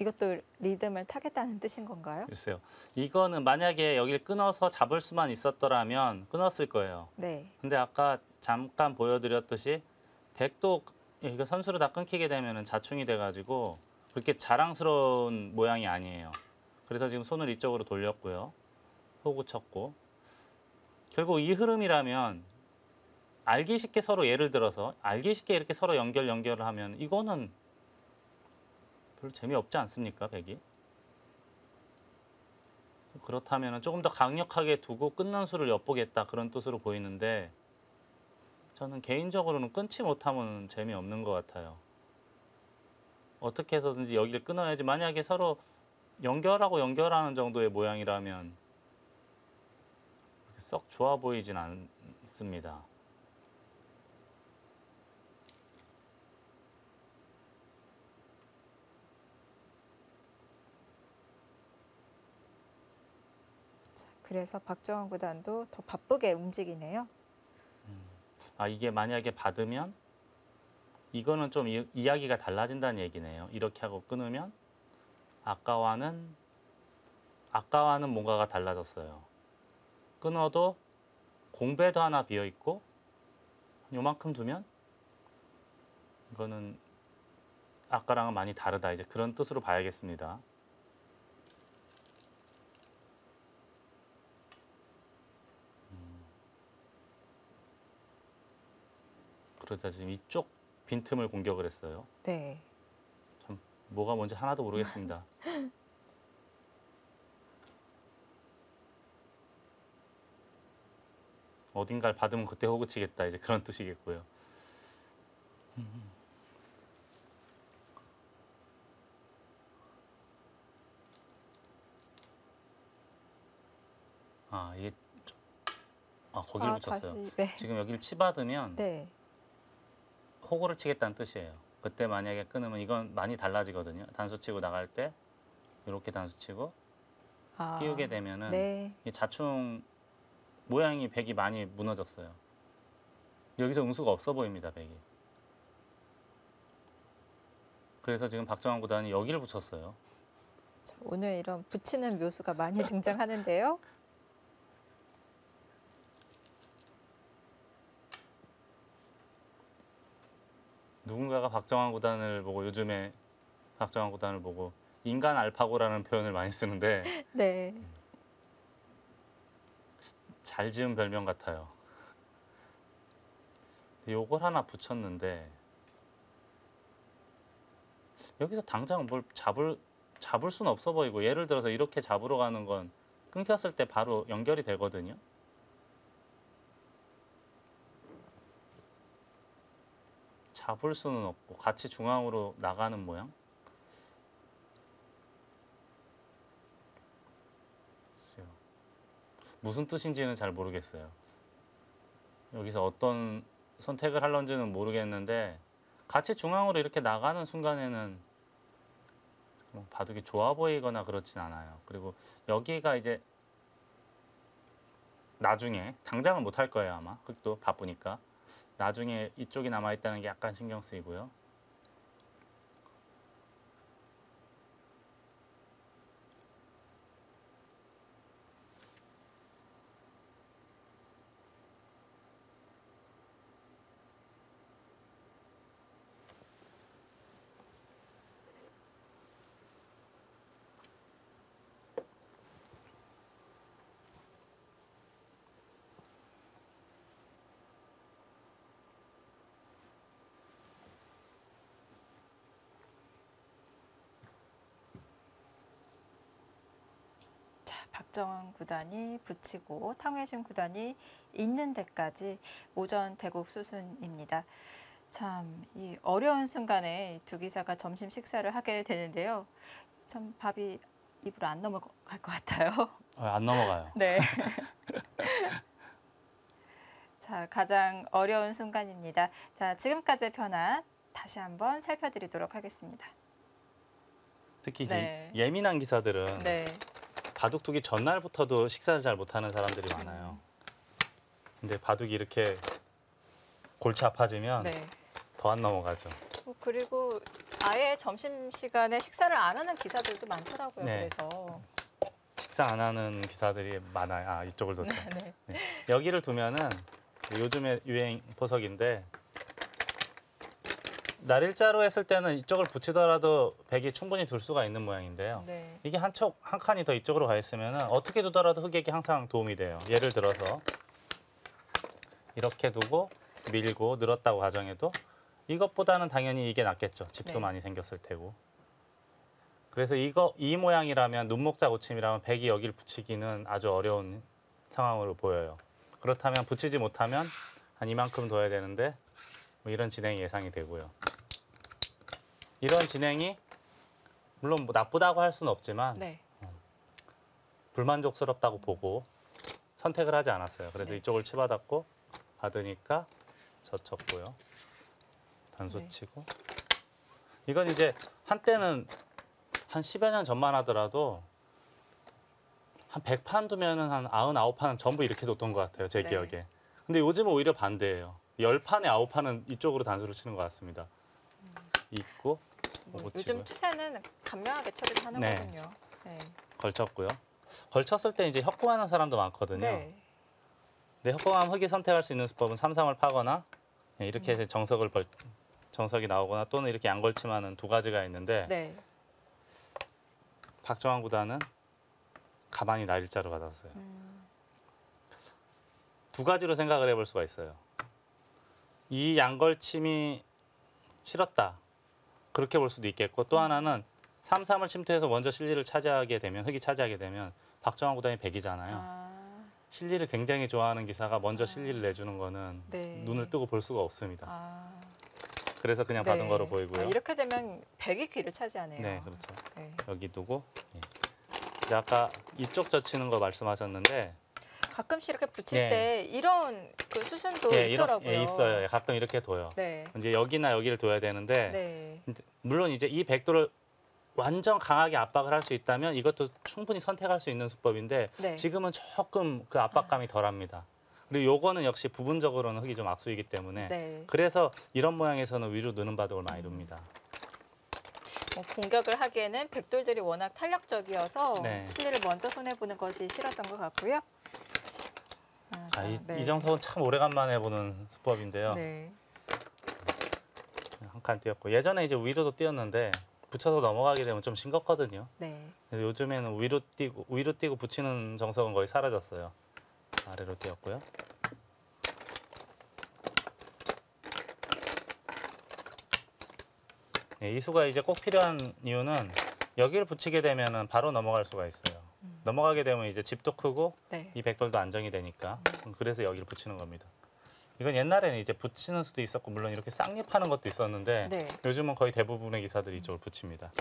이것도 리듬을 타겠다는 뜻인 건가요? 글쎄요. 이거는 만약에 여기를 끊어서 잡을 수만 있었더라면 끊었을 거예요. 네. 근데 아까 잠깐 보여드렸듯이 100도 이거 선수로 다 끊기게 되면 자충이 돼가지고 그렇게 자랑스러운 모양이 아니에요. 그래서 지금 손을 이쪽으로 돌렸고요. 호구 쳤고. 결국 이 흐름이라면 알기 쉽게 서로 예를 들어서 알기 쉽게 이렇게 서로 연결을 하면 이거는 별로 재미없지 않습니까, 백이? 그렇다면 조금 더 강력하게 두고 끊는 수를 엿보겠다 그런 뜻으로 보이는데 저는 개인적으로는 끊지 못하면 재미없는 것 같아요. 어떻게 해서든지 여기를 끊어야지. 만약에 서로 연결하는 정도의 모양이라면 썩 좋아 보이진 않습니다. 그래서 박정원 구단도 더 바쁘게 움직이네요. 아, 이게 만약에 받으면 이거는 좀 이야기가 달라진다는 얘기네요. 이렇게 하고 끊으면 아까와는 뭔가가 달라졌어요. 끊어도 공배도 하나 비어 있고 요만큼 두면 이거는 아까랑은 많이 다르다. 이제 그런 뜻으로 봐야겠습니다. 그러다 지금 이쪽 빈틈을 공격을 했어요. 네. 참 뭐가 뭔지 하나도 모르겠습니다. 어딘가를 받으면 그때 호구치겠다. 이제 그런 뜻이겠고요. 아, 이게 거기를 붙였어요. 다시, 네. 지금 여기를 치받으면 네. 호구를 치겠다는 뜻이에요. 그때 만약에 끊으면 이건 많이 달라지거든요. 단수 치고 나갈 때 이렇게 단수 치고 끼우게 되면은 네. 이 자충 모양이 백이 많이 무너졌어요. 여기서 응수가 없어 보입니다, 백이. 그래서 지금 박정환 구단이 여기를 붙였어요. 오늘 이런 붙이는 묘수가 많이 등장하는데요. 누군가가 박정환 구단을 보고 요즘에 박정환 구단을 보고 인간 알파고라는 표현을 많이 쓰는데 네. 잘 지은 별명 같아요. 요걸 하나 붙였는데 여기서 당장 뭘 잡을 수는 없어 보이고, 예를 들어서 이렇게 잡으러 가는 건 끊겼을 때 바로 연결이 되거든요. 잡을 수는 없고 같이 중앙으로 나가는 모양. 글쎄요. 무슨 뜻인지는 잘 모르겠어요. 여기서 어떤 선택을 할런지는 모르겠는데 같이 중앙으로 이렇게 나가는 순간에는 뭐 바둑이 좋아 보이거나 그렇진 않아요. 그리고 여기가 이제 나중에, 당장은 못 할 거예요 아마. 흑도 바쁘니까. 나중에 이쪽이 남아있다는 게 약간 신경 쓰이고요. 박정환 구단이 붙이고 탕회신 구단이 있는 데까지 오전 대국 수순입니다. 참 이 어려운 순간에 두 기사가 점심 식사를 하게 되는데요. 참 밥이 입으로 안 넘어갈 것 같아요. 안 넘어가요. 네. 자, 가장 어려운 순간입니다. 자, 지금까지의 변화 다시 한번 살펴드리도록 하겠습니다. 특히 이제 네. 예민한 기사들은 네. 바둑 두기 전날부터도 식사를 잘 못하는 사람들이 많아요. 근데 바둑이 이렇게 골치 아파지면 네. 더 안 넘어가죠. 그리고 아예 점심시간에 식사를 안 하는 기사들도 많더라고요. 네. 그래서 식사 안 하는 기사들이 많아요. 아, 이쪽을 뒀죠. 네. 네. 여기를 두면은 요즘의 유행 보석인데, 날일자로 했을 때는 이쪽을 붙이더라도 백이 충분히 둘 수가 있는 모양인데요. 네. 이게 한 칸이 더 이쪽으로 가 있으면 어떻게 두더라도 흑에게 항상 도움이 돼요. 예를 들어서 이렇게 두고 밀고 늘었다고 가정해도 이것보다는 당연히 이게 낫겠죠. 집도 네. 많이 생겼을 테고. 그래서 이 모양이라면 눈목자 고침이라면 백이 여기를 붙이기는 아주 어려운 상황으로 보여요. 그렇다면 붙이지 못하면 한 이만큼 둬야 되는데 뭐 이런 진행이 예상이 되고요. 이런 진행이 물론 뭐 나쁘다고 할 수는 없지만 네. 불만족스럽다고 보고 선택을 하지 않았어요. 그래서 네. 이쪽을 치받았고 받으니까 젖혔고요. 단수 네. 치고. 이건 이제 한때는 한 10여 년 전만 하더라도 한 100판 두면은 한 99판은 전부 이렇게 뒀던 것 같아요. 제 네. 기억에. 근데 요즘은 오히려 반대예요. 10판에 9판은 이쪽으로 단수를 치는 것 같습니다. 있고 뭐 오고 요즘 치고요. 추세는 간명하게 처리를 하는 네. 거군요. 네. 걸쳤고요. 걸쳤을 때 이제 협공하는 사람도 많거든요. 네. 근데 협공하면 흑이 선택할 수 있는 수법은 삼삼을 파거나 이렇게 해서 정석이 나오거나 또는 이렇게 양걸침하는 두 가지가 있는데 네. 박정환 구단은 가만히 날일자로 받았어요. 두 가지로 생각을 해볼 수가 있어요. 이 양걸침이 싫었다. 그렇게 볼 수도 있겠고, 또 하나는 3-3을 침투해서 먼저 실리를 차지하게 되면, 흑이 차지하게 되면 박정환 구단이 백이잖아요. 실리를 굉장히 좋아하는 기사가 먼저 실리를 내주는 거는 네. 눈을 뜨고 볼 수가 없습니다. 아, 그래서 그냥 네. 받은 거로 보이고요. 이렇게 되면 백이 귀를 차지하네요. 네, 그렇죠. 네. 여기 두고. 예. 이제 아까 이쪽 젖히는 거 말씀하셨는데, 가끔씩 이렇게 붙일 네. 때 이런 그 수순도 예, 있더라고요. 있어요. 가끔 이렇게 둬요. 네. 이제 여기나 여기를 둬야 되는데, 네. 물론 이제 이 백도를 완전 강하게 압박을 할 수 있다면 이것도 충분히 선택할 수 있는 수법인데 네. 지금은 조금 그 압박감이 덜합니다. 그리고 요거는 역시 부분적으로는 흑이 좀 악수이기 때문에 네. 그래서 이런 모양에서는 위로 느는 바둑을 많이 둡니다. 뭐 공격을 하기에는 백돌들이 워낙 탄력적이어서 네. 실리를 먼저 손해보는 것이 싫었던 것 같고요. 네. 이정석은 참 오래간만에 보는 수법인데요. 네. 한 칸 띄었고 예전에 이제 위로도 띄었는데 붙여서 넘어가게 되면 좀 싱겁거든요. 네. 그래서 요즘에는 위로 띄고 붙이는 정석은 거의 사라졌어요. 아래로 띄었고요. 이 수가 이제 꼭 필요한 이유는 여기를 붙이게 되면은 바로 넘어갈 수가 있어요. 넘어가게 되면 이제 집도 크고 네. 이 백돌도 안정이 되니까 그래서 여기를 붙이는 겁니다. 이건 옛날에는 이제 붙이는 수도 있었고 물론 이렇게 쌍립하는 것도 있었는데 네. 요즘은 거의 대부분의 기사들이 이쪽을 붙입니다.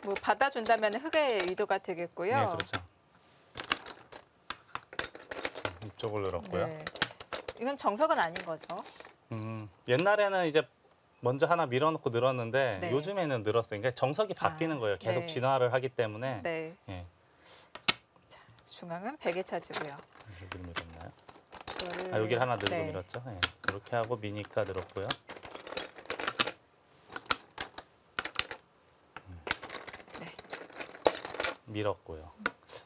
뭐 받아준다면 흙의 의도가 되겠고요. 네, 그렇죠. 이쪽을 늘었고요. 네. 이건 정석은 아닌 거죠. 옛날에는 이제 먼저 하나 밀어놓고 늘었는데 네. 요즘에는 늘었어요. 그러니까 정석이 바뀌는 거예요. 계속 네. 진화를 하기 때문에. 네. 예. 자, 중앙은 베개 차지고요. 여기를 밀었나요? 이거를- 여기를 하나 늘고 네. 밀었죠. 예. 이렇게 하고 미니까 늘었고요. 네. 밀었고요.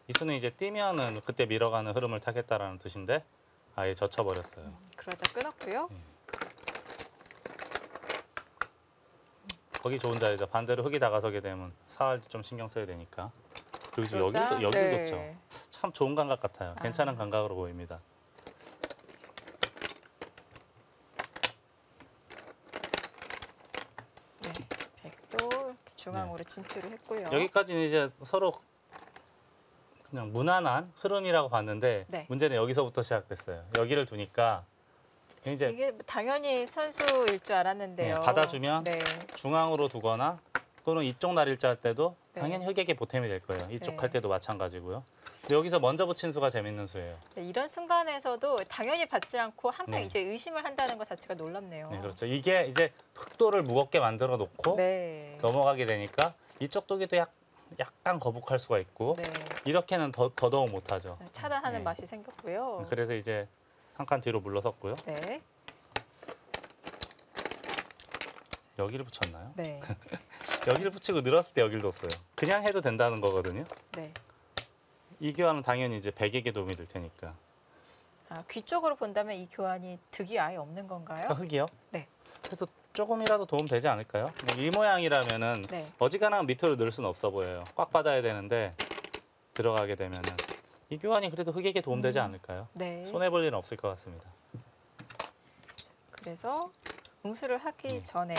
이 수는 이제 뛰면은 그때 밀어가는 흐름을 타겠다라는 뜻인데 아예 젖혀버렸어요. 그러자 끊었고요. 거기 좋은 자리죠. 반대로 흙이 다가서게 되면 사활 좀 신경 써야 되니까. 그리고 지금 그러자- 여기를 네. 뒀죠. 참 좋은 감각 같아요. 괜찮은 아. 감각으로 보입니다. 네. 백도 이렇게 중앙으로 진출을 했고요. 여기까지는 이제 서로 그냥 무난한 흐름이라고 봤는데 네. 문제는 여기서부터 시작됐어요. 여기를 두니까 이제 이게 당연히 선수일 줄 알았는데요. 네, 받아주면 네. 중앙으로 두거나 또는 이쪽 날일자 할 때도 네. 당연히 흙에게 보탬이 될 거예요. 이쪽 네. 할 때도 마찬가지고요. 근데 여기서 먼저 붙인 수가 재밌는 수예요. 네, 이런 순간에서도 당연히 받지 않고 항상 네. 이제 의심을 한다는 것 자체가 놀랍네요. 네, 그렇죠. 이게 이제 흙돌을 무겁게 만들어 놓고 네. 넘어가게 되니까 이쪽 도기도 약간 거북할 수가 있고 네. 이렇게는 더더욱 못하죠. 차단하는 네. 맛이 생겼고요. 그래서 이제 한 칸 뒤로 물러섰고요. 네. 여기를 붙였나요? 네. 여기를 붙이고 늘었을 때 여기를 뒀어요. 그냥 해도 된다는 거거든요. 네. 이 교환은 당연히 이제 백에게 도움이 될 테니까. 아, 귀 쪽으로 본다면 이 교환이 득이 아예 없는 건가요? 흙이요? 네. 그래도 조금이라도 도움 되지 않을까요? 이 모양이라면은 네. 어지간하면 밑으로 늘 수는 없어 보여요. 꽉 받아야 되는데 들어가게 되면은 이 교환이 그래도 흙에게 도움되지 않을까요? 네. 손해 볼 일은 없을 것 같습니다. 그래서 응수를 하기 네. 전에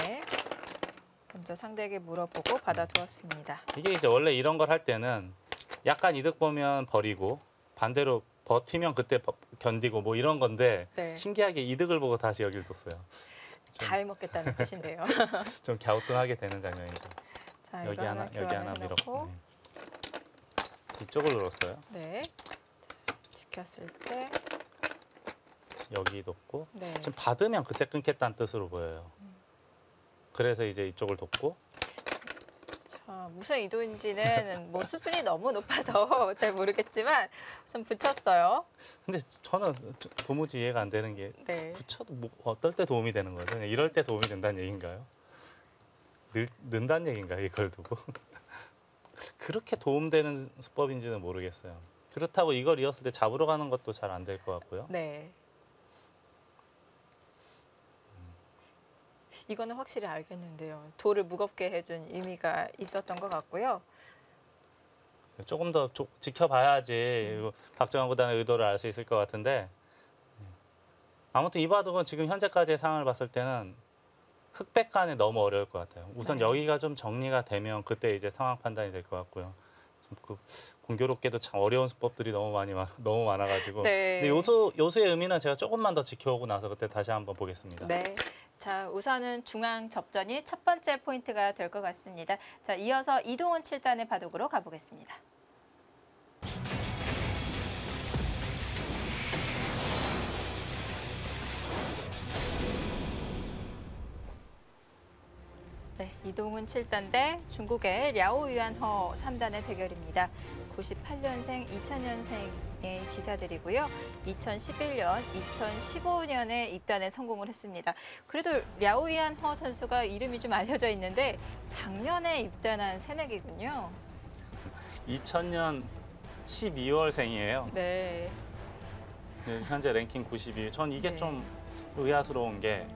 먼저 상대에게 물어보고 받아두었습니다. 이게 이제 원래 이런 걸 할 때는 약간 이득 보면 버리고 반대로 버티면 그때 견디고 뭐 이런 건데 네. 신기하게 이득을 보고 다시 여길 뒀어요. 다 해먹겠다는 뜻인데요. 좀 갸우뚱하게 되는 장면이죠. 자, 여기 이거 하나 여기 하나 교환을 밀었고 해놓고 이쪽을 눌렀어요. 네. 지켰을 때 여기 뒀고 네. 지금 받으면 그때 끊겠다는 뜻으로 보여요. 그래서 이제 이쪽을 뒀고 자, 무슨 의도인지는 뭐 수준이 너무 높아서 잘 모르겠지만 우선 붙였어요. 근데 저는 도무지 이해가 안 되는 게 네. 붙여도 뭐 어떨 때 도움이 되는 거죠? 그냥 이럴 때 도움이 된다는 얘기인가요? 는다는 얘기인가요? 이걸 두고 그렇게 도움되는 수법인지는 모르겠어요. 그렇다고 이걸 이었을 때 잡으러 가는 것도 잘 안 될 것 같고요. 네. 이거는 확실히 알겠는데요. 돌을 무겁게 해준 의미가 있었던 것 같고요. 조금 더 지켜봐야지 박정환 구단의 의도를 알 수 있을 것 같은데 아무튼 이 바둑은 지금 현재까지의 상황을 봤을 때는 흑백 간에 너무 어려울 것 같아요. 우선 네. 여기가 좀 정리가 되면 그때 이제 상황 판단이 될 것 같고요. 좀 공교롭게도 참 어려운 수법들이 너무 많아가지고. 네. 근데 요수의 의미는 제가 조금만 더 지켜오고 나서 그때 다시 한번 보겠습니다. 네. 자, 우선은 중앙 접전이 첫 번째 포인트가 될 것 같습니다. 자, 이어서 이동훈 7단의 바둑으로 가보겠습니다. 네, 이동훈 7단 대 중국의 랴오유안허 3단의 대결입니다. 98년생, 2000년생의 기사들이고요. 2011년, 2015년에 입단에 성공을 했습니다. 그래도 랴오유안허 선수가 이름이 좀 알려져 있는데 작년에 입단한 새내기군요. 2000년 12월생이에요. 네. 현재 랭킹 92위. 전 이게 네. 좀 의아스러운 게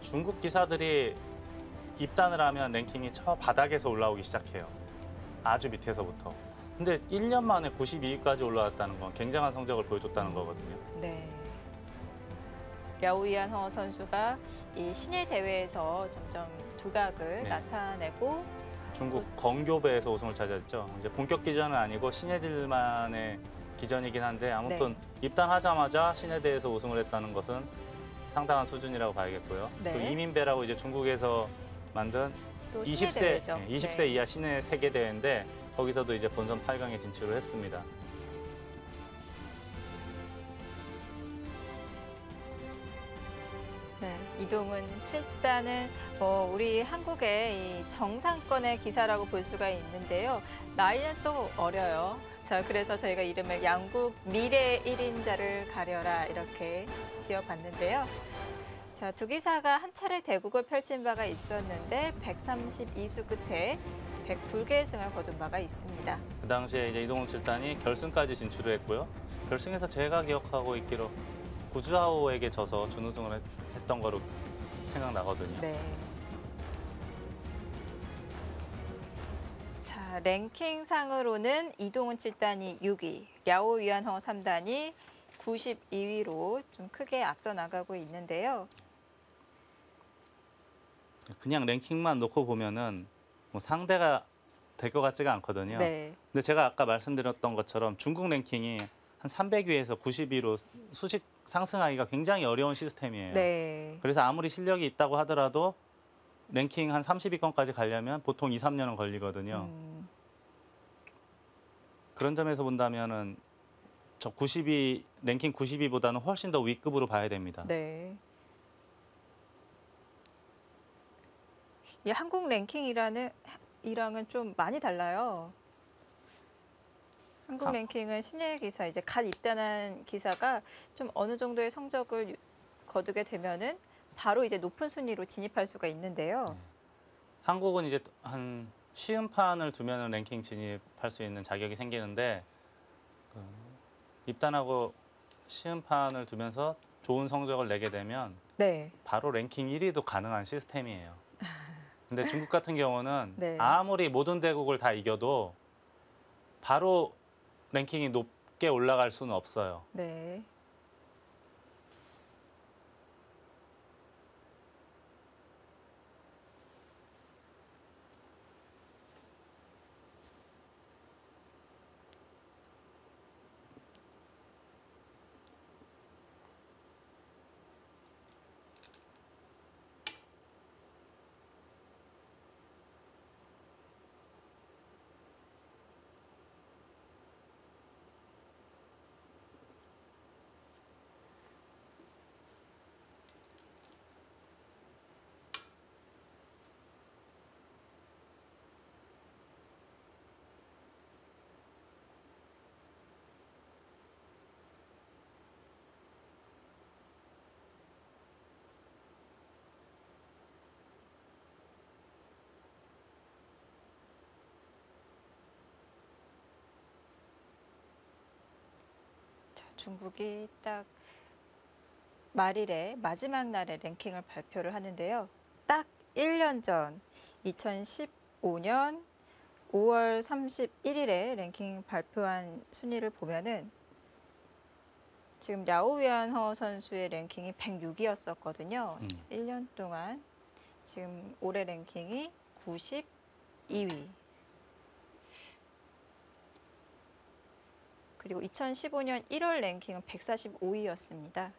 중국 기사들이 입단을 하면 랭킹이 저 바닥에서 올라오기 시작해요. 아주 밑에서부터. 근데 1년 만에 92위까지 올라왔다는 건 굉장한 성적을 보여줬다는 거거든요. 네. 랴오이안허 선수가 이 신예 대회에서 점점 두각을 네. 나타내고 중국 건교배에서 우승을 차지했죠. 이제 본격 기전은 아니고 신예들만의 기전이긴 한데 아무튼 네. 입단하자마자 신예대에서 우승을 했다는 것은 상당한 수준이라고 봐야겠고요. 네. 또 이민배라고 이제 중국에서 만든 또 신예 20세, 대회죠. 20세 이하 신예 세계 대회인데 거기서도 이제 본선 8강에 진출을 했습니다. 네, 이동훈 7단은 우리 한국의 이 정상권의 기사라고 볼 수가 있는데요. 나이는 또 어려요. 자, 그래서 저희가 이름을 양국 미래 1인자를 가려라 이렇게 지어봤는데요. 자, 두 기사가 한 차례 대국을 펼친 바가 있었는데 132수 끝에 100불계승을 거둔 바가 있습니다. 그 당시에 이제 이동훈 7단이 결승까지 진출을 했고요. 결승에서 제가 기억하고 있기로 구주하오에게 져서 준우승을 했던 거로 생각나거든요. 네. 자, 랭킹상으로는 이동훈 7단이 6위, 랴오 위안허 3단이 92위로 좀 크게 앞서 나가고 있는데요. 그냥 랭킹만 놓고 보면은 뭐 상대가 될 것 같지가 않거든요. 네. 근데 제가 아까 말씀드렸던 것처럼 중국 랭킹이 한 300위에서 90위로 수직 상승하기가 굉장히 어려운 시스템이에요. 네. 그래서 아무리 실력이 있다고 하더라도 랭킹 한 30위권까지 가려면 보통 2, 3년은 걸리거든요. 그런 점에서 본다면은 저 90위 랭킹 90위보다는 훨씬 더 위급으로 봐야 됩니다. 네. 이 한국 랭킹이랑은 좀 많이 달라요. 한국 랭킹은 신예 기사, 이제 갓 입단한 기사가 좀 어느 정도의 성적을 거두게 되면은 바로 이제 높은 순위로 진입할 수가 있는데요. 한국은 이제 한 시음판을 두면 랭킹 진입할 수 있는 자격이 생기는데 입단하고 시음판을 두면서 좋은 성적을 내게 되면 네. 바로 랭킹 1위도 가능한 시스템이에요. 근데 중국 같은 경우는 네. 아무리 모든 대국을 다 이겨도 바로 랭킹이 높게 올라갈 수는 없어요. 네. 중국이 딱 말일에 마지막 날에 랭킹을 발표를 하는데요. 딱 1년 전 2015년 5월 31일에 랭킹 발표한 순위를 보면은 지금 랴오위안허 선수의 랭킹이 106위였었거든요. 1년 동안 지금 올해 랭킹이 92위. 그리고 2015년 1월 랭킹은 145위였습니다.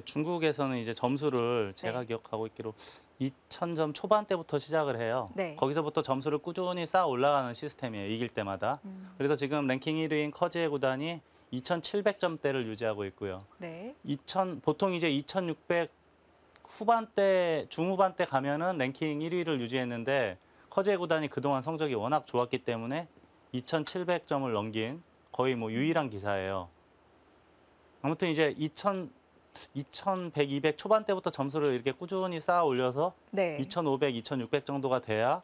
중국에서는 이제 점수를 제가 기억하고 있기로 2000점 초반대부터 시작을 해요. 네. 거기서부터 점수를 꾸준히 쌓아 올라가는 시스템이에요. 이길 때마다. 그래서 지금 랭킹 1위인 커지에 구단이 2700점대를 유지하고 있고요. 네. 보통 이제 2600 후반대, 중후반대 가면은 랭킹 1위를 유지했는데 커지에 구단이 그동안 성적이 워낙 좋았기 때문에 2700점을 넘긴 거의 뭐 유일한 기사예요. 아무튼 이제 2100, 200 초반대부터 점수를 이렇게 꾸준히 쌓아 올려서 2500, 2600 정도가 돼야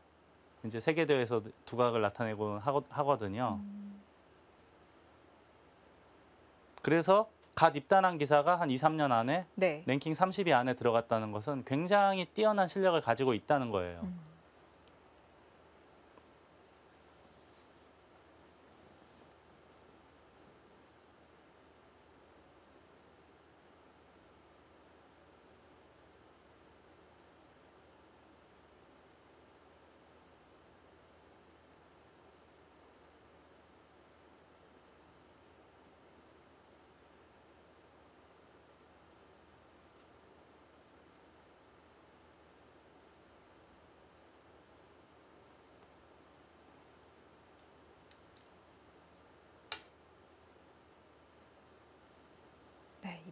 이제 세계 대회에서 두각을 나타내고 하거든요. 그래서 갓 입단한 기사가 한 2, 3년 안에 랭킹 30위 안에 들어갔다는 것은 굉장히 뛰어난 실력을 가지고 있다는 거예요.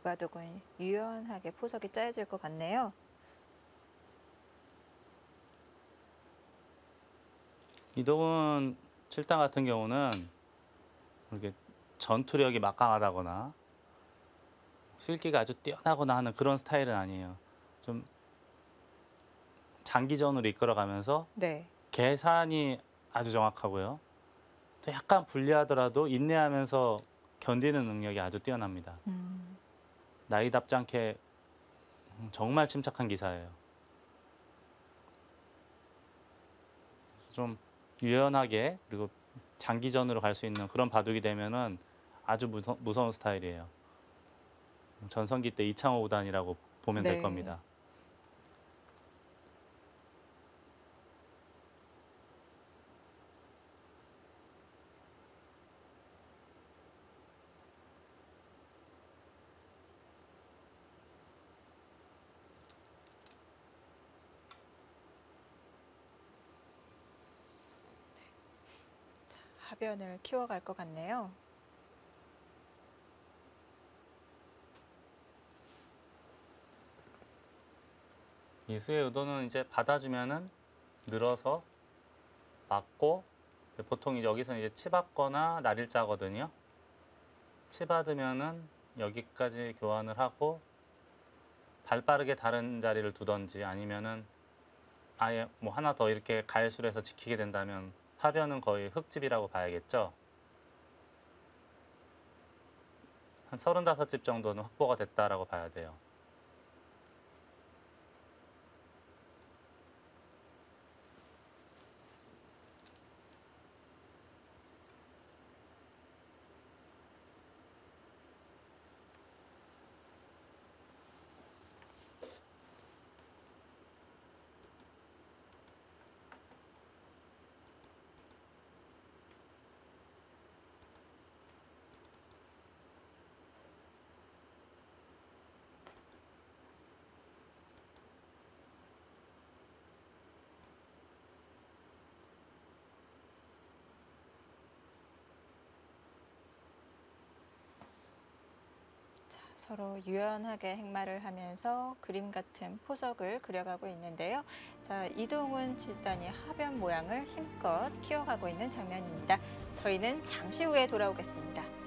바둑은 유연하게 포석이 짜여질 것 같네요. 이동훈 7단 같은 경우는 이렇게 전투력이 막강하다거나 실기가 아주 뛰어나거나 하는 그런 스타일은 아니에요. 좀 장기전으로 이끌어가면서 네. 계산이 아주 정확하고요. 또 약간 불리하더라도 인내하면서 견디는 능력이 아주 뛰어납니다. 나이답지 않게 정말 침착한 기사예요. 좀 유연하게 그리고 장기전으로 갈 수 있는 그런 바둑이 되면은 아주 무서운 스타일이에요. 전성기 때 이창호 구단이라고 보면 될 네. 겁니다. 하변을 키워갈 것 같네요. 이수의 의도는 이제 받아주면은 늘어서 맞고, 보통 이제 여기서 이제 치받거나 날일자거든요. 치받으면은 여기까지 교환을 하고 발 빠르게 다른 자리를 두던지 아니면은 아예 뭐 하나 더 이렇게 가일수로 해서 지키게 된다면 하변은 거의 흙집이라고 봐야겠죠. 한 35집 정도는 확보가 됐다라고 봐야 돼요. 서로 유연하게 행마를 하면서 그림 같은 포석을 그려가고 있는데요. 자, 이동훈 7단이 하변 모양을 힘껏 키워가고 있는 장면입니다. 저희는 잠시 후에 돌아오겠습니다.